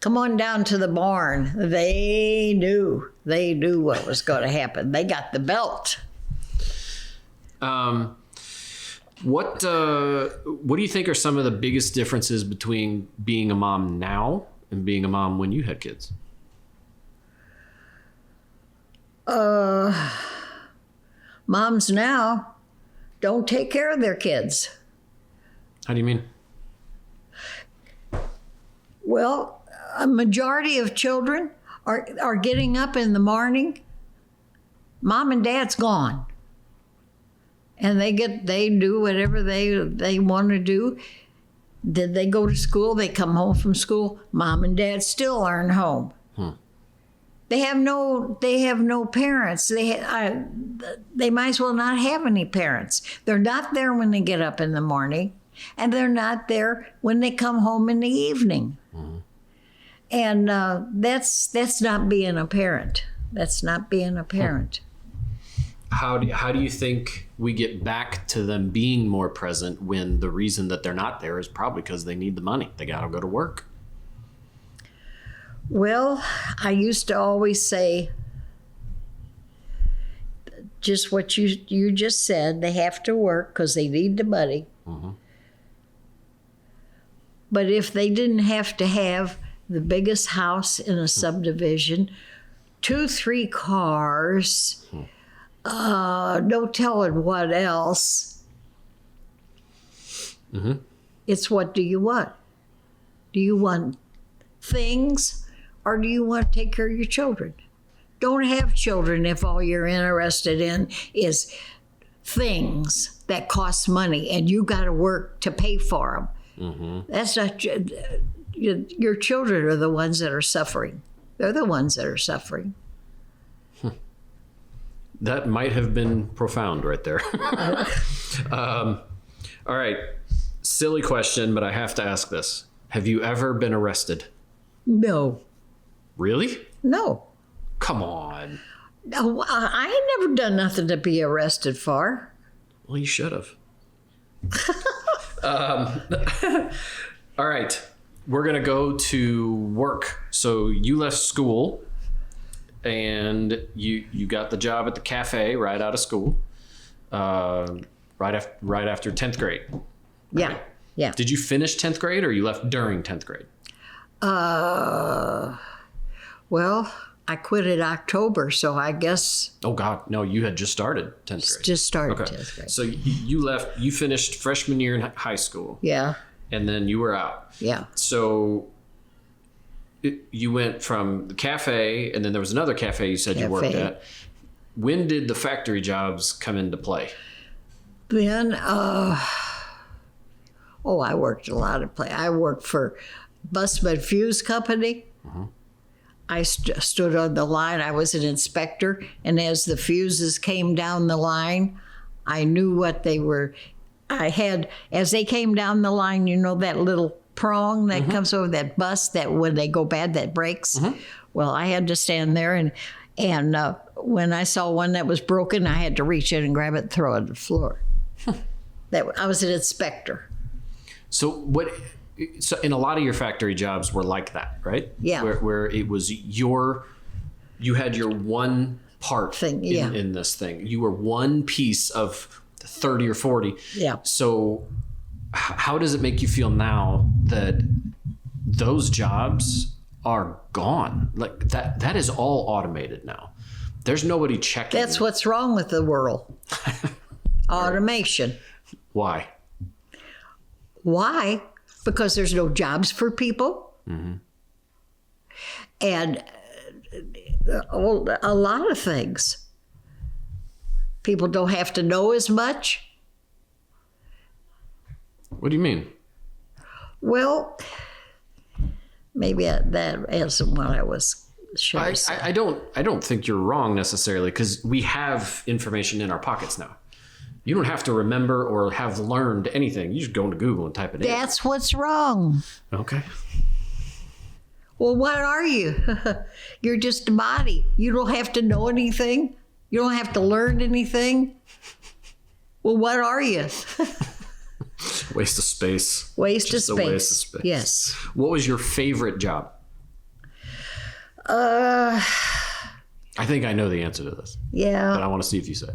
"Come on down to the barn," they knew what was going to happen. They got the belt. What do you think are some of the biggest differences between being a mom now and being a mom when you had kids? Moms now don't take care of their kids. How do you mean? Well, a majority of children are getting up in the morning. Mom and Dad's gone. And they do whatever they want to do. Did they go to school? They come home from school. Mom and Dad still aren't home. They have no parents. They might as well not have any parents. They're not there when they get up in the morning, and they're not there when they come home in the evening. And that's not being a parent. That's not being a parent. How do you think we get back to them being more present when the reason that they're not there is probably because they need the money? They got to go to work. Well, I used to always say, just what you just said. They have to work because they need the money. Mm-hmm. But if they didn't have to have the biggest house in a subdivision, 2-3 cars, no telling what else. Mm-hmm. It's what do you want? Do you want things, or do you want to take care of your children? Don't have children if all you're interested in is things that cost money and you got to work to pay for them. Mm-hmm. That's not your children are the ones that are suffering. They're the ones that are suffering. That might have been profound right there. All right. Silly question, but I have to ask this. Have you ever been arrested? No. Really? No. Come on. No, I ain't never done nothing to be arrested for. Well, you should have. All right. We're going to go to work. So you left school and you got the job at the cafe right out of school, right after 10th grade. Yeah. Right? Yeah. Did you finish 10th grade or you left during 10th grade? Well, I quit in October, so I guess. Oh, God. No, you had just started 10th grade. Just started 10th grade. So you finished freshman year in high school. Yeah. And then you were out. Yeah. So you went from the cafe, and then there was another cafe you said you worked at. When did the factory jobs come into play? Then, I worked a lot of places. I worked for Busman Fuse Company. Mm-hmm. I stood on the line. I was an inspector, and as the fuses came down the line, I knew what they were. As they came down the line, you know that little prong that comes over that bus that when they go bad, that breaks? Mm-hmm. Well, I had to stand there, and when I saw one that was broken, I had to reach in and grab it and throw it on the floor. I was an inspector. So in a lot of your factory jobs were like that, right? Yeah. Where it was you had your one part thing in this thing. You were one piece of 30 or 40. Yeah. So how does it make you feel now that those jobs are gone? Like that is all automated now. There's nobody checking. That's what's wrong with the world. Automation. Why? Why? Because there's no jobs for people. Mm-hmm. And a lot of things. People don't have to know as much. What do you mean? Well, maybe that isn't what I was sure. I don't think you're wrong necessarily, because we have information in our pockets now. You don't have to remember or have learned anything. You just go into Google and type it in. That's what's wrong. Okay. Well, what are you? You're just a body. You don't have to know anything. You don't have to learn anything. Well, what are you? Waste of space. Waste of space. Waste of space. Yes. What was your favorite job? I think I know the answer to this. Yeah. But I want to see if you say it.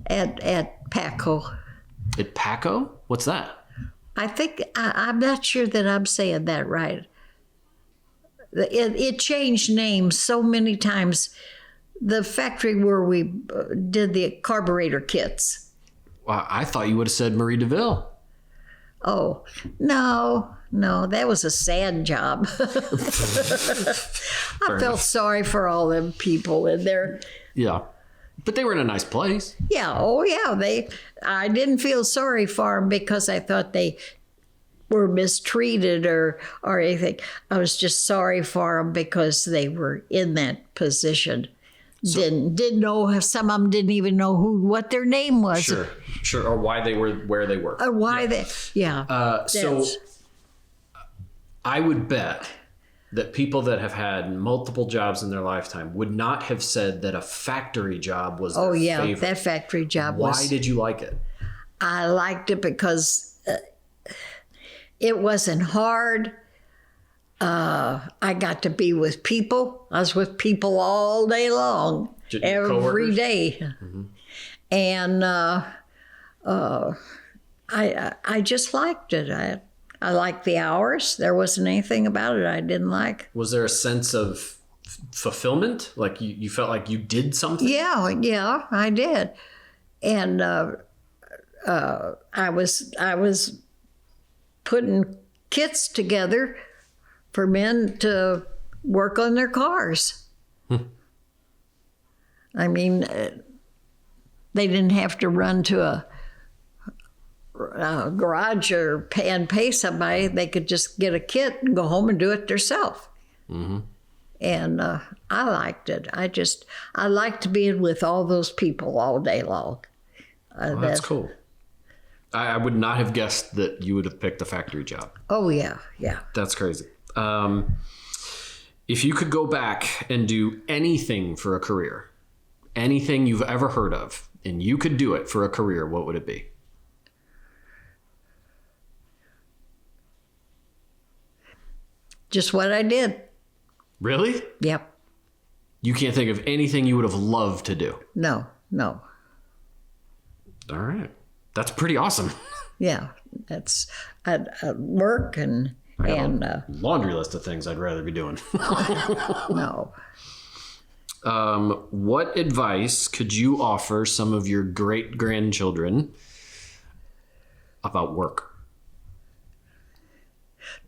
At Paco. At Paco? What's that? I think, I'm not sure that I'm saying that right. It changed names so many times. The factory where we did the carburetor kits. Well, I thought you would have said Marie DeVille. Oh, no, that was a sad job. I felt sorry for all them people in there. Yeah. But they were in a nice place. Yeah. Oh, yeah. I didn't feel sorry for them because I thought they were mistreated or anything. I was just sorry for them because they were in that position. So, didn't know. Some of them didn't even know what their name was. Sure. Or why they were where they were. Or why they. Yeah. So I would bet that people that have had multiple jobs in their lifetime would not have said that a factory job was their favorite. That factory job was. Why did you like it? I liked it because it wasn't hard. I got to be with people. I was with people all day long, every coworkers? day. And I just liked it. I liked the hours. There wasn't anything about it I didn't like. Was there a sense of fulfillment? Like you felt like you did something? Yeah, I did. And I was putting kits together for men to work on their cars. I mean, they didn't have to run to a garage and pay somebody. They could just get a kit and go home and do it themselves. And I liked it. I liked being with all those people all day long. Well, that's cool. I would not have guessed that you would have picked a factory job. Oh, yeah. That's crazy. If you could go back and do anything for a career, anything you've ever heard of, and you could do it for a career, what would it be? Just what I did. Really? Yep. You can't think of anything you would have loved to do? No. All right. That's pretty awesome. Yeah. That's I'd work and laundry list of things I'd rather be doing. no. What advice could you offer some of your great-grandchildren about work?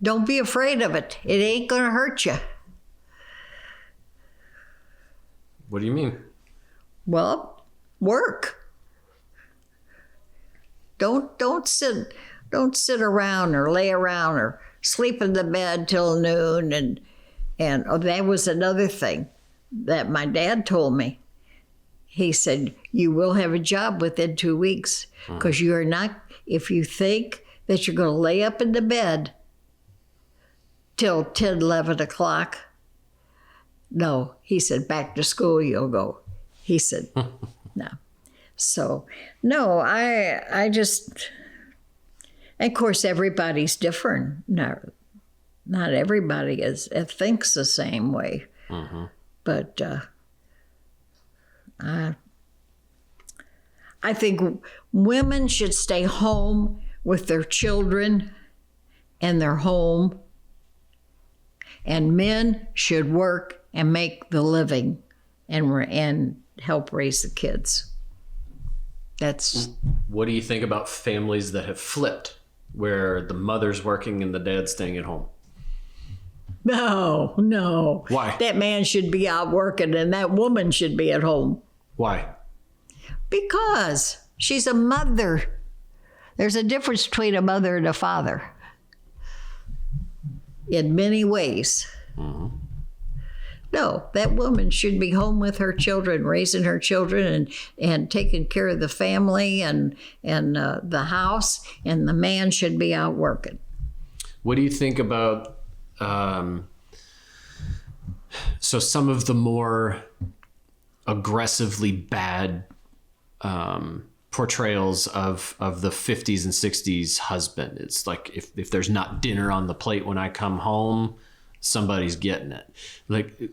Don't be afraid of it. It ain't gonna hurt you. What do you mean? Well, work. Don't sit around or lay around or sleep in the bed till noon and that was another thing that my dad told me. He said, you will have a job within 2 weeks because you are not, if you think that you're going to lay up in the bed till 10, 11 o'clock, no. He said, back to school you'll go. He said, no. So, no, I just, of course, everybody's different. No, not everybody thinks the same way. But I think women should stay home with their children and their home, and men should work and make the living and help raise the kids. That's. What do you think about families that have flipped, where the mother's working and the dad's staying at home? No. Why? That man should be out working and that woman should be at home. Why? Because she's a mother. There's a difference between a mother and a father in many ways. No, that woman should be home with her children, raising her children and taking care of the family and the house, and the man should be out working. What do you think about so some of the more aggressively bad portrayals of the 50s and 60s husband? It's like if there's not dinner on the plate when I come home, somebody's getting it. Like,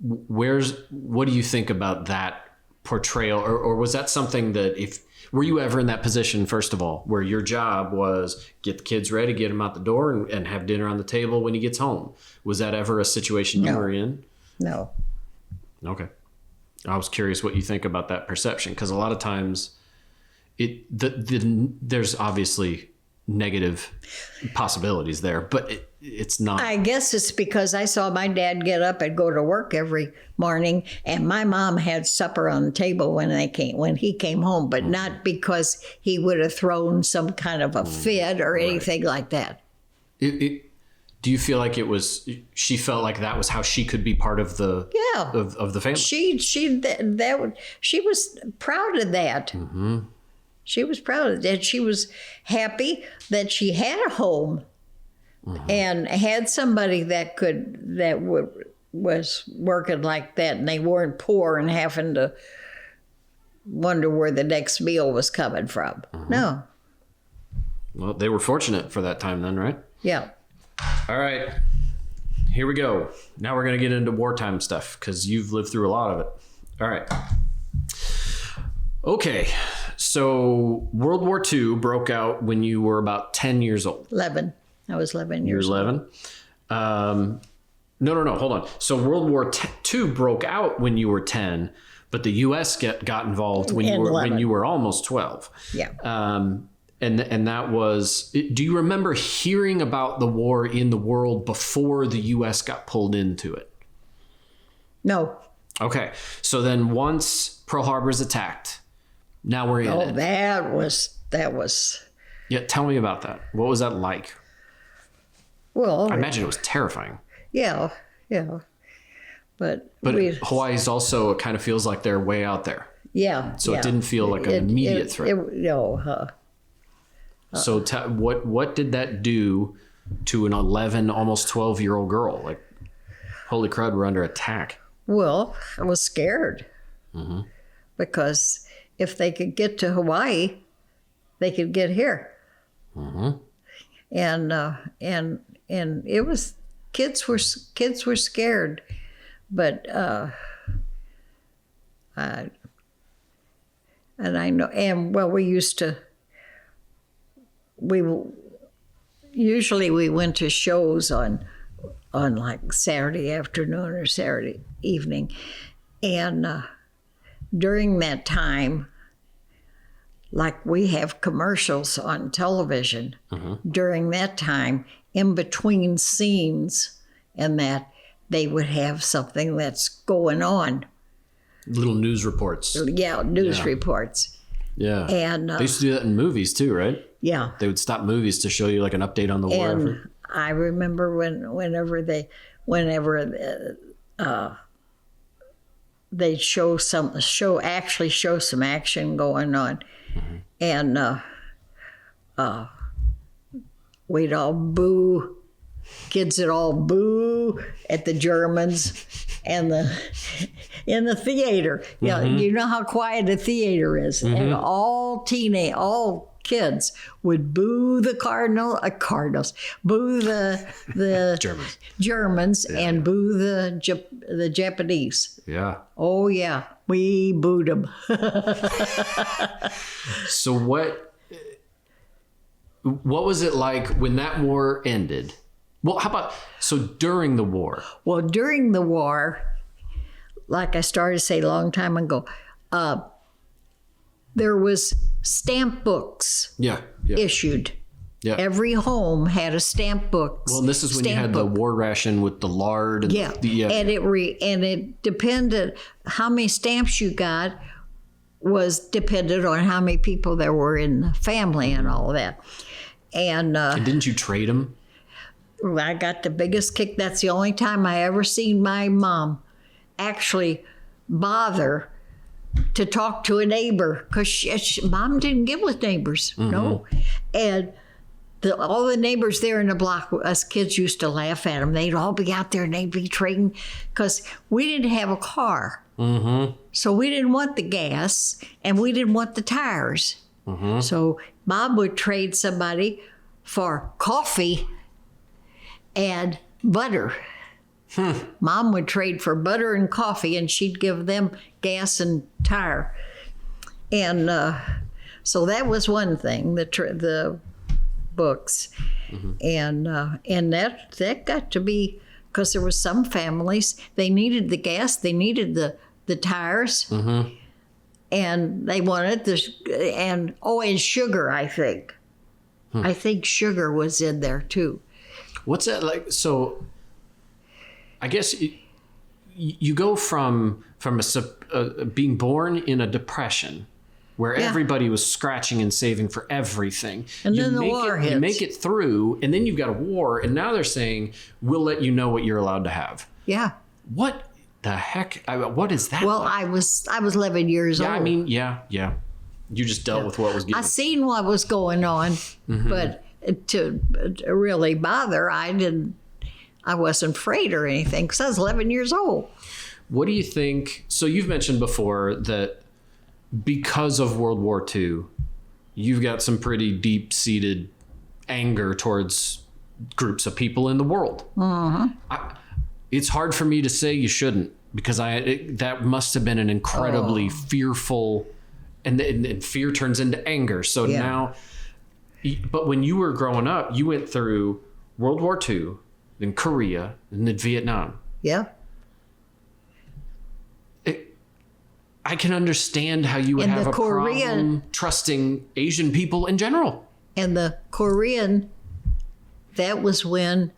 what do you think about that portrayal? Or was that something that were you ever in that position, first of all, where your job was get the kids ready, get them out the door and have dinner on the table when he gets home? Was that ever a situation you were in? No. Okay. I was curious what you think about that perception, because a lot of times there's obviously negative possibilities there, but it's not. I guess it's because I saw my dad get up and go to work every morning, and my mom had supper on the table when he came home, but not because he would have thrown some kind of a fit or anything like that. Do you feel like she felt like that was how she could be part of the of the family? She was proud of that. She was proud of that. She was happy that she had a home and had somebody that was working like that, and they weren't poor and having to wonder where the next meal was coming from. No. Well, they were fortunate for that time then, right? Yeah. All right. Here we go. Now we're going to get into wartime stuff because you've lived through a lot of it. All right. Okay. So World War II broke out when you were about 10 years old. 11. I was 11 You're years old. 11? No. Hold on. So World War II broke out when you were 10, but the U.S. got involved when you were almost 12. Yeah. And that was, do you remember hearing about the war in the world before the U.S. got pulled into it? No. Okay. So then once Pearl Harbor's attacked, now we're in it. Oh, that was. Yeah, tell me about that. What was that like? Well, I imagine it was terrifying. Yeah. But Hawaii's also, it kind of feels like they're way out there. Yeah. So it didn't feel like an immediate threat. So what did that do to an 11, almost 12-year-old girl? Like, holy crud, we're under attack. Well, I was scared. Mm-hmm. Because if they could get to Hawaii, they could get here. Mm-hmm. And it was, kids were scared. But I know, and well, we usually went to shows on like Saturday afternoon or Saturday evening, and during that time, like we have commercials on television. Mm-hmm. During that time, in between scenes, and that they would have something that's going on. Little news reports. Yeah, news reports. Yeah. And they used to do that in movies too, right? Yeah. They would stop movies to show you like an update on the war. And I remember whenever they show some action going on, mm-hmm. and we'd all boo. Kids would all boo at the Germans and in the theater. Yeah, mm-hmm. You know how quiet a theater is, mm-hmm. and all kids would boo the Cardinals, boo the Germans, and boo the Japanese. Yeah. Oh yeah, we booed them. So what was it like when that war ended? Well, how about, so during the war? Well, during the war, like I started to say a long time ago, there was stamp books issued. Yeah. Every home had a stamp book. Well, and this is when you had the war ration with the lard. And and it depended, how many stamps you got was depended on how many people there were in the family and all that. And didn't you trade them? I got the biggest kick. That's the only time I ever seen my mom actually bother to talk to a neighbor, because Mom didn't get with neighbors, mm-hmm. no. And all the neighbors there in the block, us kids used to laugh at them. They'd all be out there and they'd be trading, because we didn't have a car. Mm-hmm. So we didn't want the gas and we didn't want the tires. Mm-hmm. So Mom would trade somebody for coffee and butter. Mom would trade for butter and coffee, and she'd give them gas and tire. And so that was one thing, the books. Mm-hmm. And that got to be, because there was some families, they needed the gas, they needed the tires, mm-hmm. and they wanted and sugar, I think. I think sugar was in there too. What's that like? So I guess you go from being born in a depression where everybody was scratching and saving for everything. And then the war hits. You make it through, and then you've got a war, and now they're saying, we'll let you know what you're allowed to have. Yeah. What the heck? What is that? Well, like? I was 11 years old. Yeah, I mean, yeah. You just dealt with what was given. I seen what was going on, mm-hmm. but to really bother, I wasn't afraid or anything, because I was 11 years old. What do you think? So you've mentioned before that because of World War II, you've got some pretty deep-seated anger towards groups of people in the world. It's hard for me to say you shouldn't, because that must have been an incredibly fearful, and fear turns into anger. So now, but when you were growing up, you went through World War II, then Korea, and then Vietnam. Yeah. I can understand how you would have a problem trusting Asian people in general. And the Korean, that was when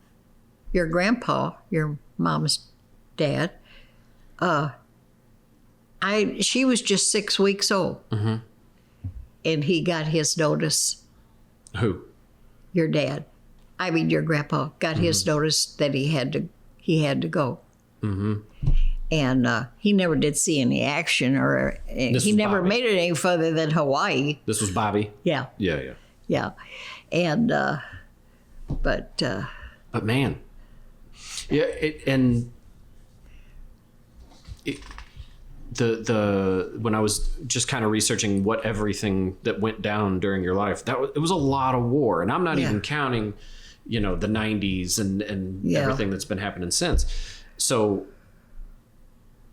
your grandpa, your mom's dad, she was just 6 weeks old. And he got his notice. Who? Your dad. I mean, your grandpa got his notice that he had to go. And he never did see any action, or he never made it any further than Hawaii. This was Bobby? Yeah. Yeah. And, but man, when I was just kind of researching what everything that went down during your life, it was a lot of war, and I'm not even counting, the 90s and everything that's been happening since. So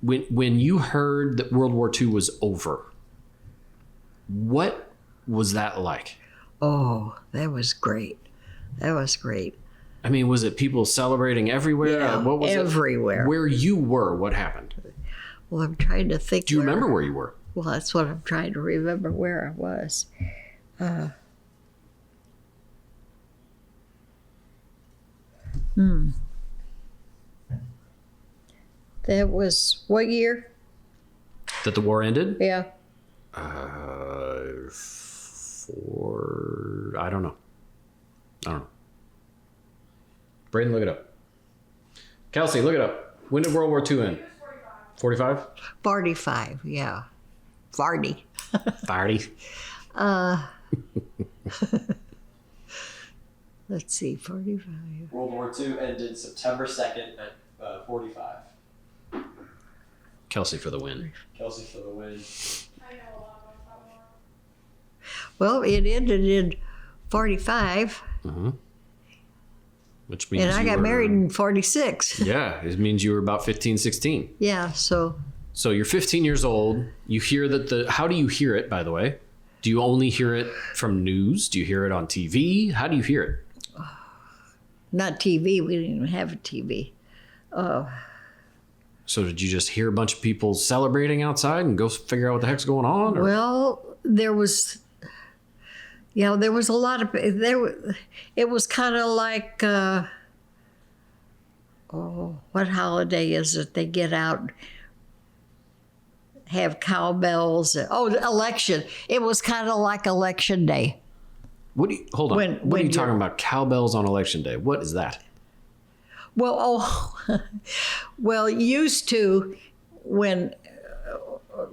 when you heard that World War II was over, what was that like? Oh, that was great. I mean, was it people celebrating everywhere? Yeah, what was everywhere. It? Where you were, what happened? Well, I'm trying to think. Do you remember where you were? Well, that's what I'm trying to remember, where I was. That was what year? That the war ended? Yeah. I don't know. Braden, look it up. Kelsey, look it up. When did World War II end? 45? 45, yeah. Farty. Let's see, 45. World War II ended September 2nd at 45. Kelsey for the win. Kelsey for the win. I know a lot about that war. Well, it ended in 45. Which means and I got married in 46. Yeah, it means you were about 15, 16. Yeah, so you're 15 years old. You hear that how do you hear it, by the way? Do you only hear it from news? Do you hear it on TV? How do you hear it? not TV. We didn't even have a TV. So did you just hear a bunch of people celebrating outside and go figure out what the heck's going on? Or? Well, there was a lot of it was kind of like what holiday is it? They get out, have cowbells. Election. It was kind of like election day. Hold on. What are you talking about? Cowbells on election day. What is that? Well, used to when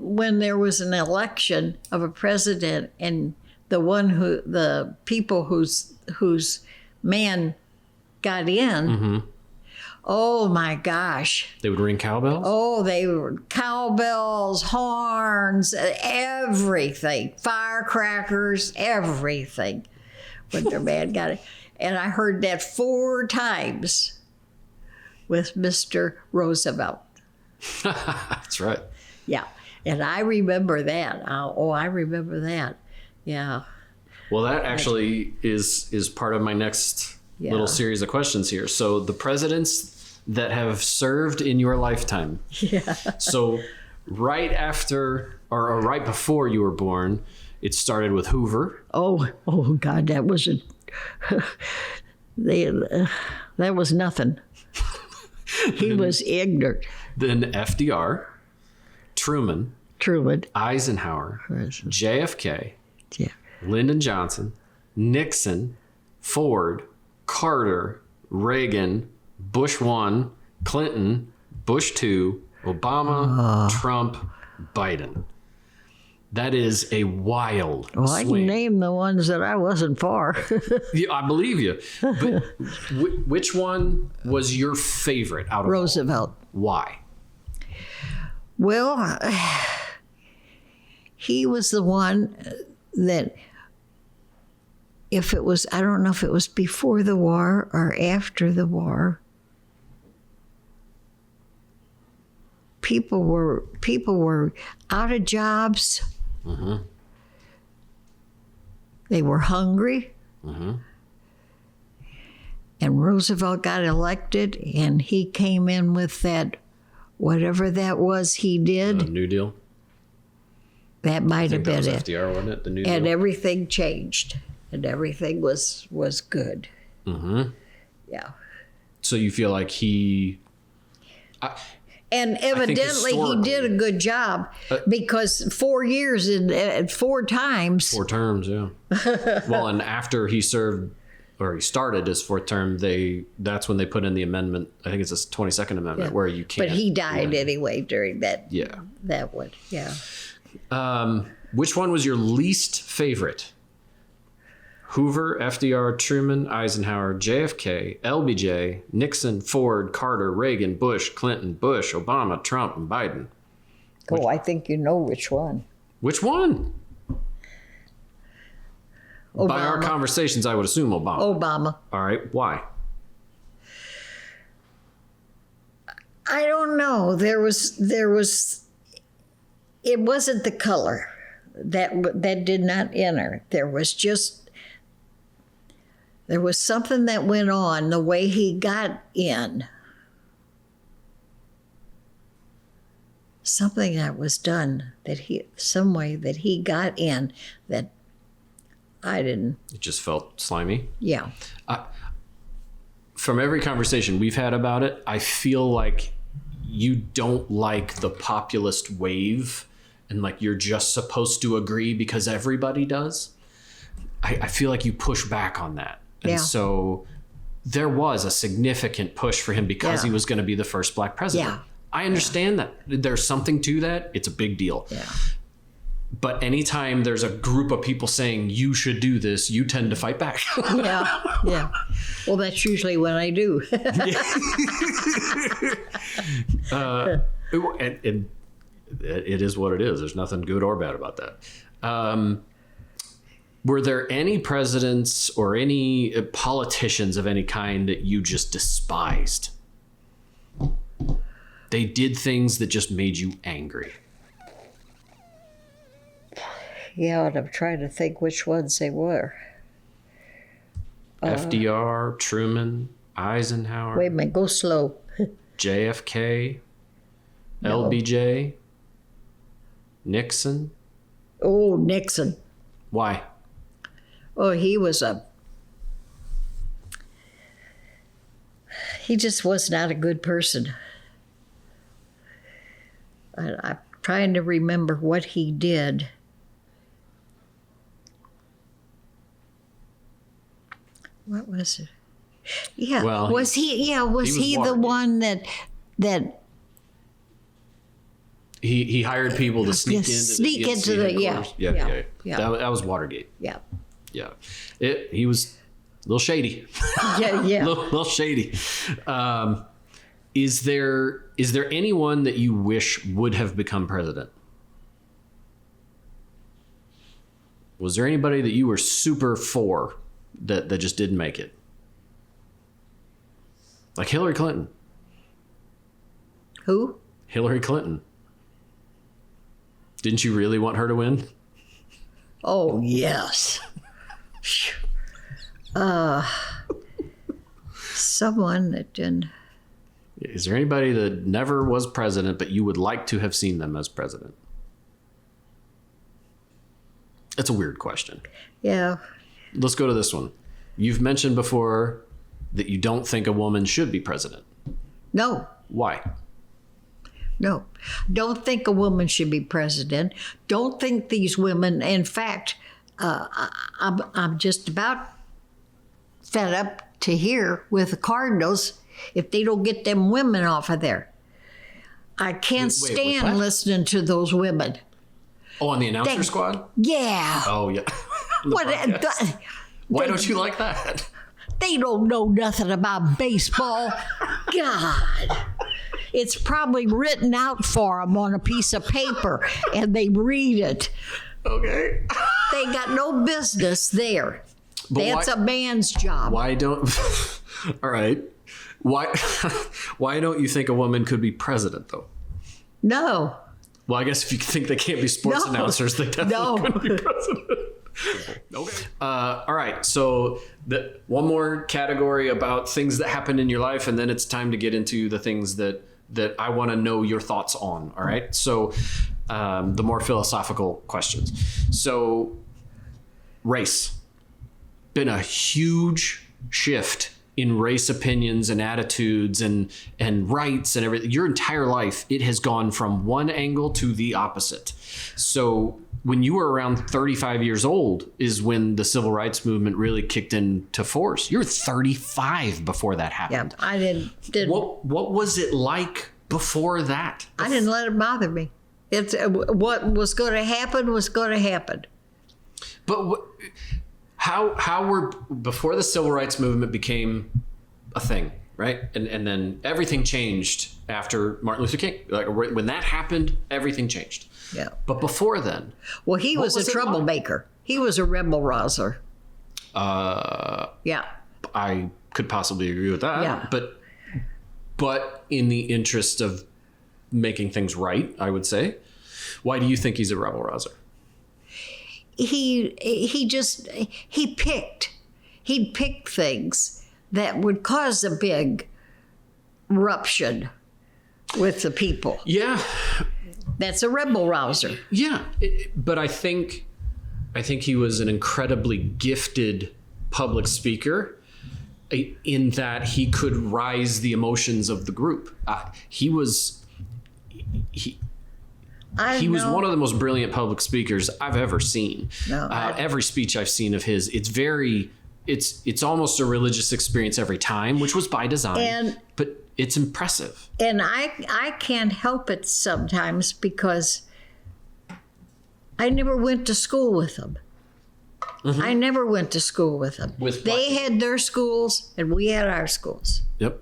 there was an election of a president and the people whose man got in, mm-hmm. Oh my gosh. They would ring cowbells? Oh, they were cowbells, horns, everything, firecrackers, everything when their man got it. And I heard that 4 times with Mr. Roosevelt. That's right. Yeah. And I remember that. I remember that. Yeah. Well, that actually is part of my next little series of questions here. So the presidents that have served in your lifetime. Yeah. So right after or right before you were born, it started with Hoover. Oh God, that was that was nothing. He was ignorant. Then FDR, Truman, Eisenhower, JFK, Lyndon Johnson, Nixon, Ford, Carter, Reagan, Bush 1, Clinton, Bush 2, Obama, Trump, Biden. That is a wild swing. I can name the ones that I wasn't for. Yeah, I believe you. But which one was your favorite out of Roosevelt. all? Why? Well, he was the one that if it was, I don't know if it was before the war or after the war, people were out of jobs. Mm-hmm. They were hungry. Mm-hmm. And Roosevelt got elected, and he came in with that, whatever that was he did. New Deal. That might have been that was it. FDR, wasn't it? The New And Deal. everything changed, and everything was good. Mm-hmm. Yeah. So you feel like he... And evidently he did a good job because 4 years and 4 times. 4 terms, yeah. Well, and after he served, or he started his 4th term, that's when they put in the amendment. I think it's the 22nd Amendment where you can't. But he died anyway during that. Yeah. That one, yeah. Which one was your least favorite? Hoover, FDR, Truman, Eisenhower, JFK, LBJ, Nixon, Ford, Carter, Reagan, Bush, Clinton, Bush, Obama, Trump, and Biden. I think you know which one. Which one? Obama. By our conversations, I would assume Obama. Obama. All right. Why? I don't know. There was. It wasn't the color that did not enter. There was something that went on the way he got in. Something that was done some way that he got in that I didn't. It just felt slimy. Yeah. From every conversation we've had about it, I feel like you don't like the populist wave and like you're just supposed to agree because everybody does. I feel like you push back on that. And so there was a significant push for him because he was going to be the first black president. Yeah. I understand that. There's something to that. It's a big deal. Yeah. But anytime there's a group of people saying you should do this, you tend to fight back. Yeah. Well, that's usually what I do. And it is what it is. There's nothing good or bad about that. Were there any presidents or any politicians of any kind that you just despised? They did things that just made you angry. Yeah, and I'm trying to think which ones they were. FDR, Truman, Eisenhower, Wait a minute, go slow. JFK, No. LBJ, Nixon. Oh, Nixon. Why? Oh, he just was not a good person. I'm trying to remember what he did. What was it? Yeah. Well, was he the Watergate. one that He hired people to sneak into the DNC headquarters. Yeah. That was Watergate. Yeah. Yeah. He was a little shady. Yeah. little shady. Is there anyone that you wish would have become president? Was there anybody that you were super for that just didn't make it? Like Hillary Clinton. Who? Hillary Clinton. Didn't you really want her to win? Oh, yes. Someone that didn't. Is there anybody that never was president, but you would like to have seen them as president? That's a weird question. Yeah. Let's go to this one. You've mentioned before that you don't think a woman should be president. No. Why? No. Don't think a woman should be president. Don't think these women. In fact, I'm just about fed up to hear with the Cardinals if they don't get them women off of there. I can't stand what? listening to those women. Oh, on the announcer squad? Yeah. Oh, yeah. Why don't you like that? They don't know nothing about baseball. God. It's probably written out for them on a piece of paper, and they read it. Okay. They got no business there. But That's a man's job. Why don't? All right. Why? Why don't you think a woman could be president though? No. Well, I guess if you think they can't be sports No. announcers, they definitely couldn't be president. Okay. All right. So one more category about things that happen in your life, and then it's time to get into the things that I want to know your thoughts on. All right. So the more philosophical questions. So race. Been a huge shift in race opinions and attitudes and rights and everything. Your entire life, it has gone from one angle to the opposite. So when you were around 35 years old is when the civil rights movement really kicked into force. You were 35 before that happened. Yeah, I didn't. What was it like before that? I didn't let it bother me. It's what was going to happen was going to happen. But how were, before the civil rights movement became a thing, right? And then everything changed after Martin Luther King. Like when that happened, everything changed. Yeah. But before then, Well, he was a was it troublemaker. He was a rebel rouser. Yeah. I could possibly agree with that. Yeah. But in the interest of making things right, I would say, why do you think he's a rebel rouser? He'd pick things that would cause a big ruption with the people. Yeah. That's a rebel rouser. Yeah. But I think he was an incredibly gifted public speaker in that he could rise the emotions of the group. He was one of the most brilliant public speakers I've ever seen. Every speech I've seen of his, it's almost a religious experience every time, which was by design, but it's impressive. And I can't help it sometimes because I never went to school with them. Mm-hmm. I never went to school with them. They had their schools and we had our schools. Yep.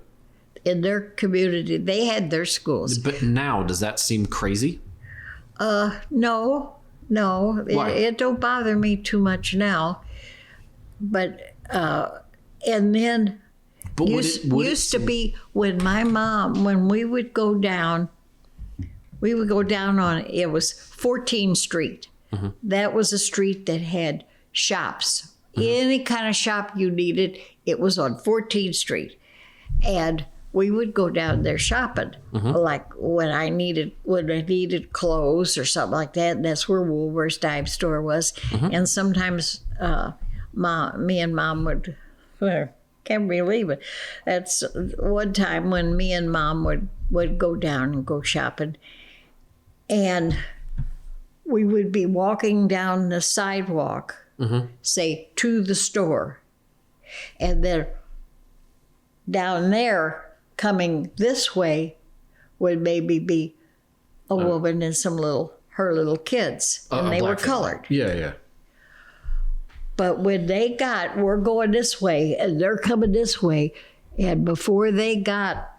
In their community, they had their schools. But now, does that seem crazy? No. Why? It don't bother me too much now. But, and then used to be when my mom, when we would go down on, it was 14th Street. Mm-hmm. That was a street that had shops. Mm-hmm. Any kind of shop you needed, it was on 14th Street. And we would go down there shopping, mm-hmm. like when I needed clothes or something like that. And that's where Woolworth's Dive Store was. Mm-hmm. And sometimes me and Mom would, can't believe it. That's one time when me and Mom would go down and go shopping. And we would be walking down the sidewalk, mm-hmm. say, to the store. And then down there, coming this way, would maybe be a woman and her little kids. And they were colored. Yeah. But when we're going this way, and they're coming this way, and before if they got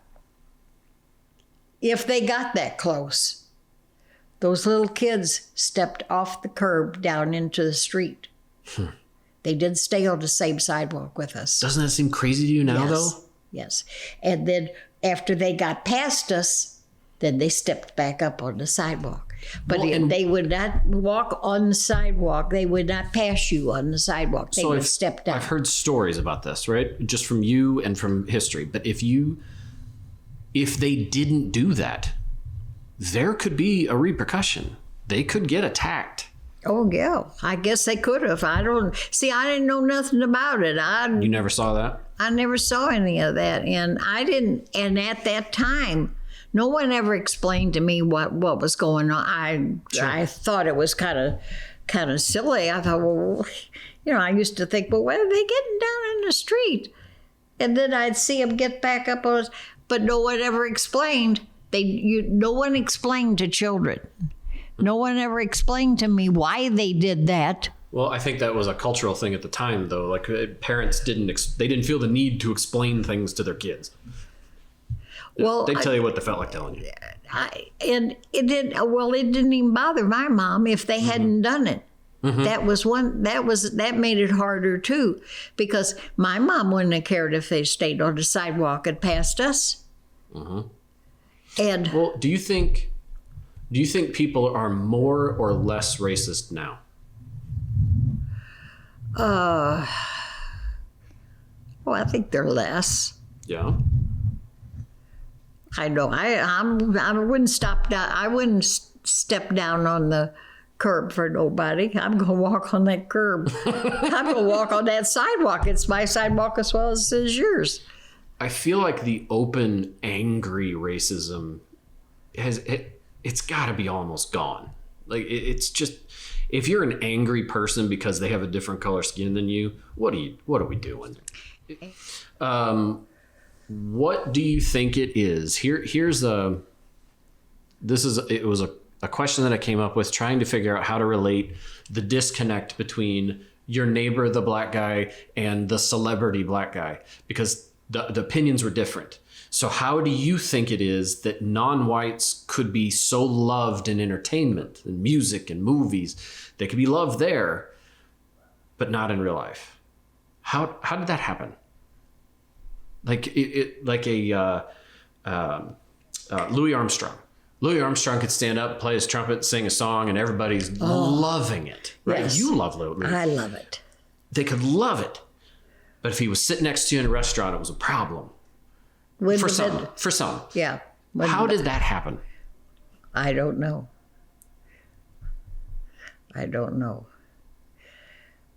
that close, those little kids stepped off the curb down into the street. They didn't stay on the same sidewalk with us. Doesn't that seem crazy to you now, though? Yes. And then after they got past us, then they stepped back up on the sidewalk. But they would not walk on the sidewalk. They would not pass you on the sidewalk. They would step down. I've heard stories about this, right? Just from you and from history. But if they didn't do that, there could be a repercussion. They could get attacked. Oh, yeah. I guess they could have. I didn't know nothing about it. You never saw that? I never saw any of that. And and at that time, no one ever explained to me what was going on. I thought it was kind of silly. I thought, well, I used to think, well, what are they getting down in the street? And then I'd see them get back up on us, but no one ever explained. No one explained to children. No one ever explained to me why they did that. Well, I think that was a cultural thing at the time, though. Like parents didn't feel the need to explain things to their kids. Well, they tell you what they felt like telling you. It didn't even bother my mom if they hadn't done it. That made it harder too, because my mom wouldn't have cared if they stayed on the sidewalk and passed us. And Well, do you think people are more or less racist now? well, I think they're less. Yeah. I know. I wouldn't stop down. I wouldn't step down on the curb for nobody. I'm gonna walk on that curb. I'm gonna walk on that sidewalk. It's my sidewalk as well as yours. I feel like the open, angry racism it's got to be almost gone. Like it's just, if you're an angry person because they have a different color skin than you, what are we doing? What do you think it is? It was a question that I came up with trying to figure out how to relate the disconnect between your neighbor, the black guy, and the celebrity black guy, because the opinions were different. So how do you think it is that non-whites could be so loved in entertainment and music and movies? They could be loved there, but not in real life. How did that happen? Like Louis Armstrong. Louis Armstrong could stand up, play his trumpet, sing a song, and everybody's loving it. Right? Yes. You love Louis. I love it. They could love it. But if he was sitting next to you in a restaurant, it was a problem. For some. Yeah. How did that happen? I don't know.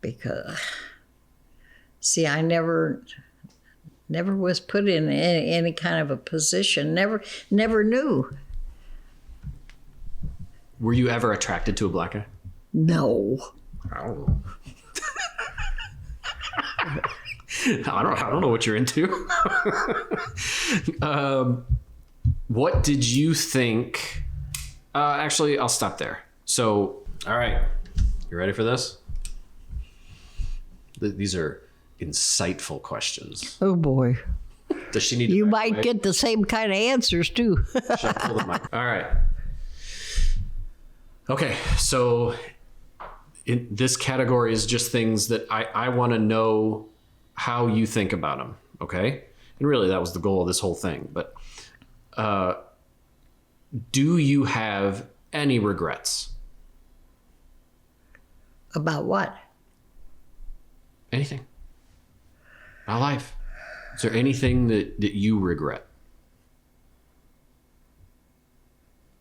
Because, see, I never was put in any kind of a position. Never knew. Were you ever attracted to a black guy? No. I don't know. I don't know what you're into. What did you think? Actually, I'll stop there. So, all right. You ready for this? These are insightful questions. Oh, boy. Does she need You to might get the same kind of answers, too. All right. Okay, so this category is just things that I want to know how you think about them, okay? And really, that was the goal of this whole thing. But do you have any regrets? About what? Anything. About life. Is there anything that you regret?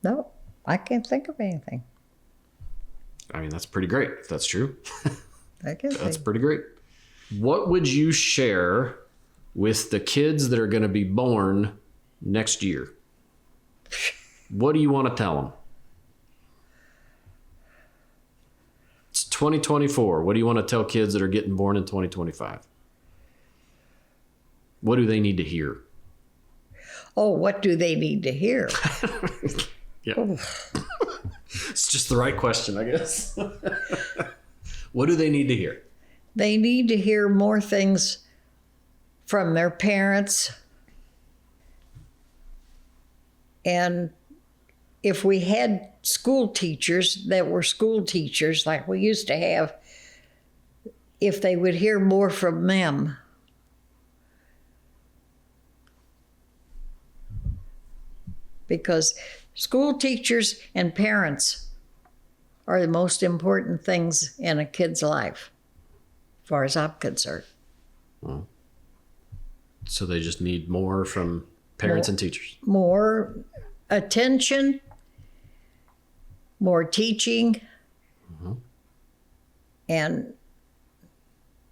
No, I can't think of anything. I mean, that's pretty great, if that's true. That's think. pretty great. What would you share with the kids that are going to be born next year? What do you want to tell them? It's 2024. What do you want to tell kids that are getting born in 2025? What do they need to hear? Oh, what do they need to hear? Yeah. It's just the right question, I guess. What do they need to hear? They need to hear more things from their parents. And if we had school teachers that were school teachers like we used to have, if they would hear more from them. Because school teachers and parents are the most important things in a kid's life, as far as I'm concerned. Well, so they just need more from parents and teachers. More attention, more teaching, and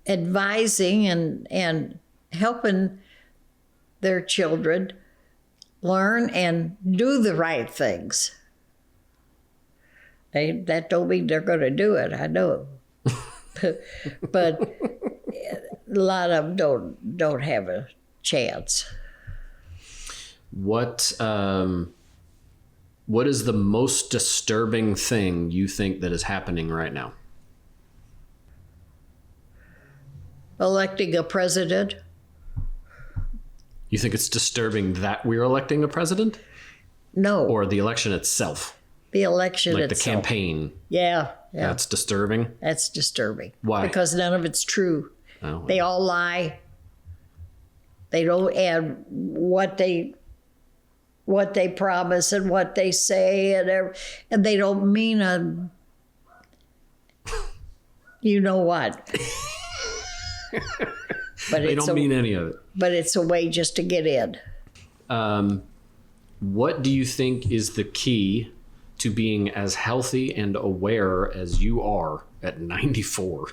advising and helping their children learn and do the right things. That don't mean they're going to do it, I know. But a lot of them don't have a chance. What is the most disturbing thing you think that is happening right now? Electing a president. You think it's disturbing that we're electing a president? No. Or the election itself? The the election Like the itself. campaign. Yeah. That's disturbing. That's disturbing. Why? Because none of it's true. Oh, They all lie. They don't add what they promise and what they say, and they don't mean a you know what. But they don't mean any of it. But it's a way just to get in. What do you think is the key to being as healthy and aware as you are at 94?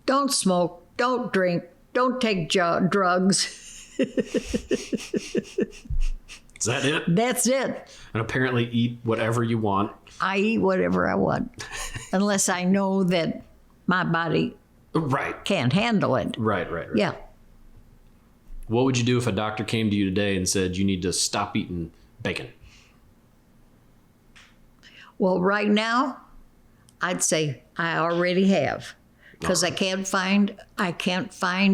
Don't smoke. Don't drink. Don't take drugs. Is that it? That's it. And apparently eat whatever you want. I eat whatever I want, unless I know that my body Right. can't handle it. Right. Yeah. What would you do if a doctor came to you today and said you need to stop eating bacon? Well, right now, I'd say I already have, because I can't find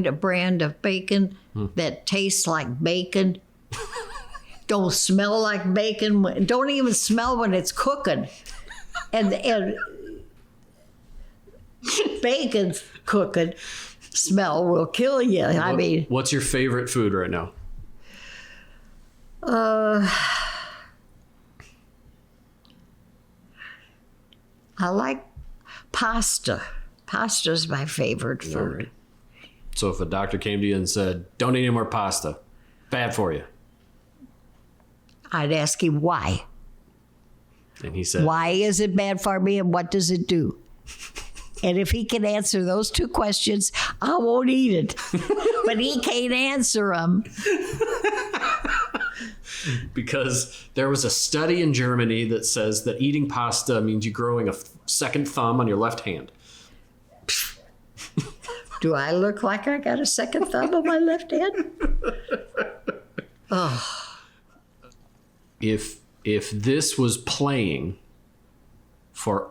a brand of bacon that tastes like bacon. Don't smell like bacon. Don't even smell when it's cooking. And bacon's cooking smell will kill you. I mean, What's your favorite food right now? I like pasta. Pasta's my favorite food. All right. So if a doctor came to you and said, don't eat any more pasta, bad for you. I'd ask him why. And he said, Why is it bad for me and what does it do? And if he can answer those two questions, I won't eat it. But he can't answer them. because there was a study in Germany that says that eating pasta means you growing a second thumb on your left hand. Do I look like I got a second thumb on my left hand? Oh. If this was playing for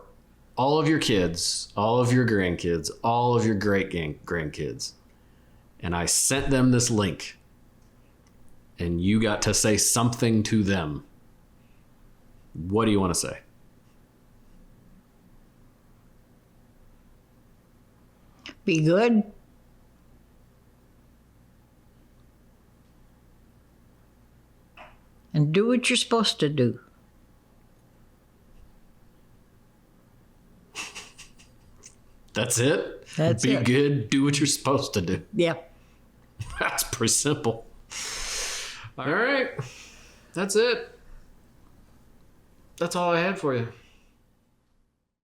all of your kids, all of your grandkids, all of your grandkids, and I sent them this link, and you got to say something to them, what do you want to say? Be good. And do what you're supposed to do. That's it? That's Be it. good, do what you're supposed to do. Yeah. That's pretty simple. All right. That's it. That's all I had for you.